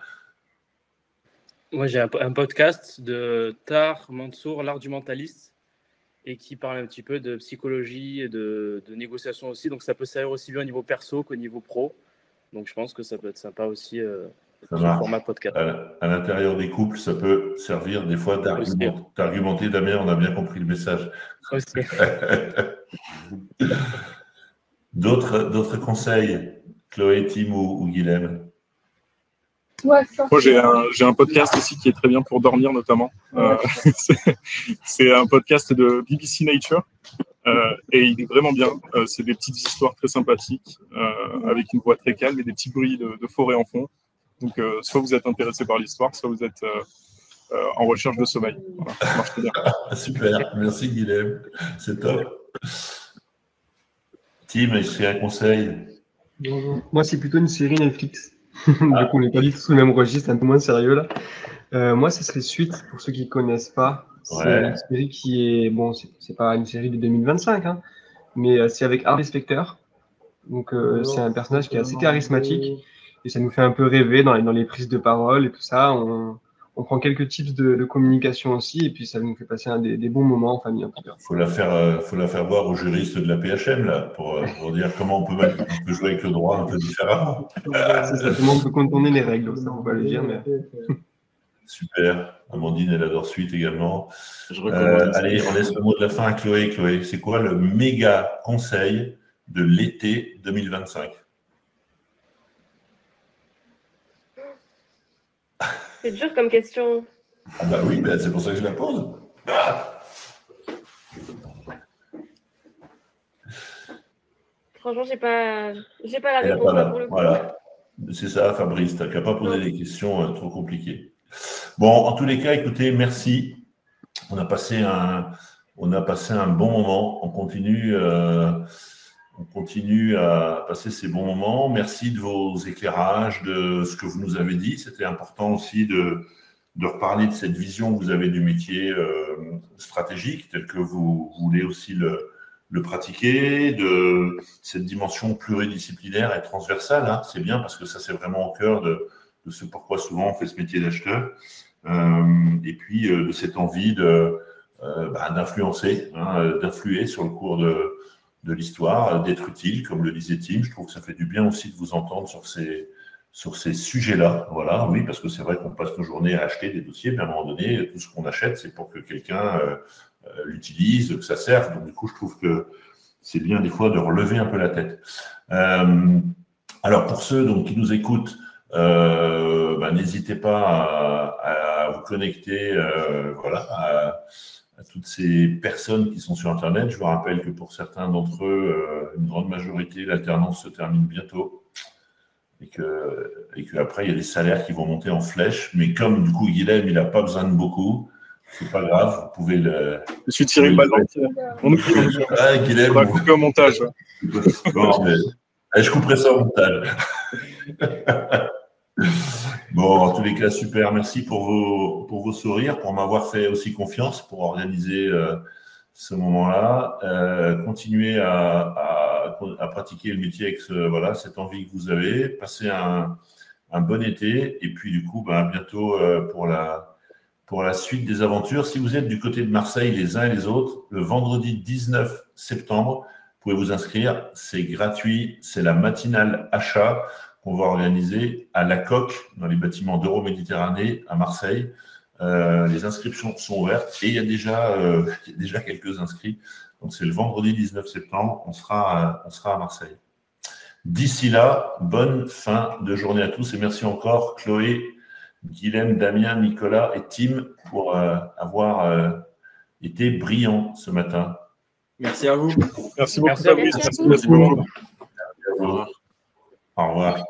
Moi, j'ai un podcast de Tar Mansour, l'art du mentaliste, et qui parle un petit peu de psychologie et de négociation aussi. Donc, ça peut servir aussi bien au niveau perso qu'au niveau pro. Donc, je pense que ça peut être sympa aussi sur le format podcast. À l'intérieur des couples, ça peut servir des fois d'argumenter. Damien, on a bien compris le message. D'autres conseils, Chloé, Tim ou Guilhem? Moi, j'ai un podcast aussi qui est très bien pour dormir, notamment. C'est un podcast de BBC Nature et il est vraiment bien. C'est des petites histoires très sympathiques avec une voix très calme et des petits bruits de forêt en fond. Donc, soit vous êtes intéressé par l'histoire, soit vous êtes en recherche de sommeil. Voilà, ça marche très bien. Super, merci Guilhem, c'est top. Tim, est-ce qu'il y a un conseil? Moi, c'est plutôt une série Netflix. Donc, on n'est pas du tout sous le même registre, un peu moins sérieux là. Moi, ce serait Suite, pour ceux qui ne connaissent pas. C'est une série qui est, bon, c'est pas une série de 2025, hein, mais c'est avec Harvey Specter. Donc, c'est un personnage qui est assez charismatique et ça nous fait un peu rêver dans les prises de parole et tout ça. On prend quelques tips de communication aussi et puis ça nous fait passer des bons moments en famille en tout cas. Faut la faire voir aux juristes de la PHM là pour dire comment on peut jouer avec le droit un peu différemment. C'est ça, comment on peut contourner les règles, ça on va le dire. Mais... Super, Amandine elle adore Suite également. Allez, on laisse le mot de la fin à Chloé. Chloé, c'est quoi le méga conseil de l'été 2025? C'est dur comme question. Ah bah oui, c'est pour ça que je la pose. Franchement, j'ai pas la réponse là pour le coup. Voilà. C'est ça, Fabrice, tu n'as qu'à pas poser des questions trop compliquées. Bon, en tous les cas, écoutez, merci. On a passé On a passé un bon moment. On continue à passer ces bons moments. Merci de vos éclairages, de ce que vous nous avez dit. C'était important aussi de reparler de cette vision que vous avez du métier stratégique, tel que vous voulez aussi le pratiquer, de cette dimension pluridisciplinaire et transversale. Hein. C'est bien parce que ça, c'est vraiment au cœur de ce pourquoi souvent on fait ce métier d'acheteur. Et puis de cette envie d'influencer, d'influer sur le cours de l'histoire, d'être utile, comme le disait Tim. Je trouve que ça fait du bien aussi de vous entendre sur ces sujets-là. Voilà, oui, parce que c'est vrai qu'on passe nos journées à acheter des dossiers, mais à un moment donné, tout ce qu'on achète, c'est pour que quelqu'un l'utilise, que ça serve. Donc, du coup, je trouve que c'est bien des fois de relever un peu la tête. Alors, pour ceux qui nous écoutent, n'hésitez pas à vous connecter à toutes ces personnes qui sont sur Internet. Je vous rappelle que pour certains d'entre eux, une grande majorité, l'alternance se termine bientôt et qu'après, il y a des salaires qui vont monter en flèche. Mais comme du coup, Guilhem, il n'a pas besoin de beaucoup, c'est pas grave, vous pouvez le... Je suis tiré une balle dans le pied. On oublie. Guilhem, on va couper au montage. Bon, mais... je couperai ça au montage. Bon, en tous les cas, super. Merci pour vos sourires, pour m'avoir fait aussi confiance pour organiser ce moment-là. Continuez à pratiquer le métier avec cette envie que vous avez. Passez un bon été. Et puis, du coup, bientôt pour la suite des aventures. Si vous êtes du côté de Marseille, les uns et les autres, le vendredi 19 septembre, vous pouvez vous inscrire. C'est gratuit. C'est la matinale achat qu'on va organiser à La Coque, dans les bâtiments d'Euroméditerranée, à Marseille. Les inscriptions sont ouvertes et il y a déjà quelques inscrits. Donc, c'est le vendredi 19 septembre, on sera à Marseille. D'ici là, bonne fin de journée à tous et merci encore Chloé, Guilhem, Damien, Nicolas et Tim pour avoir été brillants ce matin. Merci à vous. Merci beaucoup, Fabrice. Merci beaucoup. Au revoir.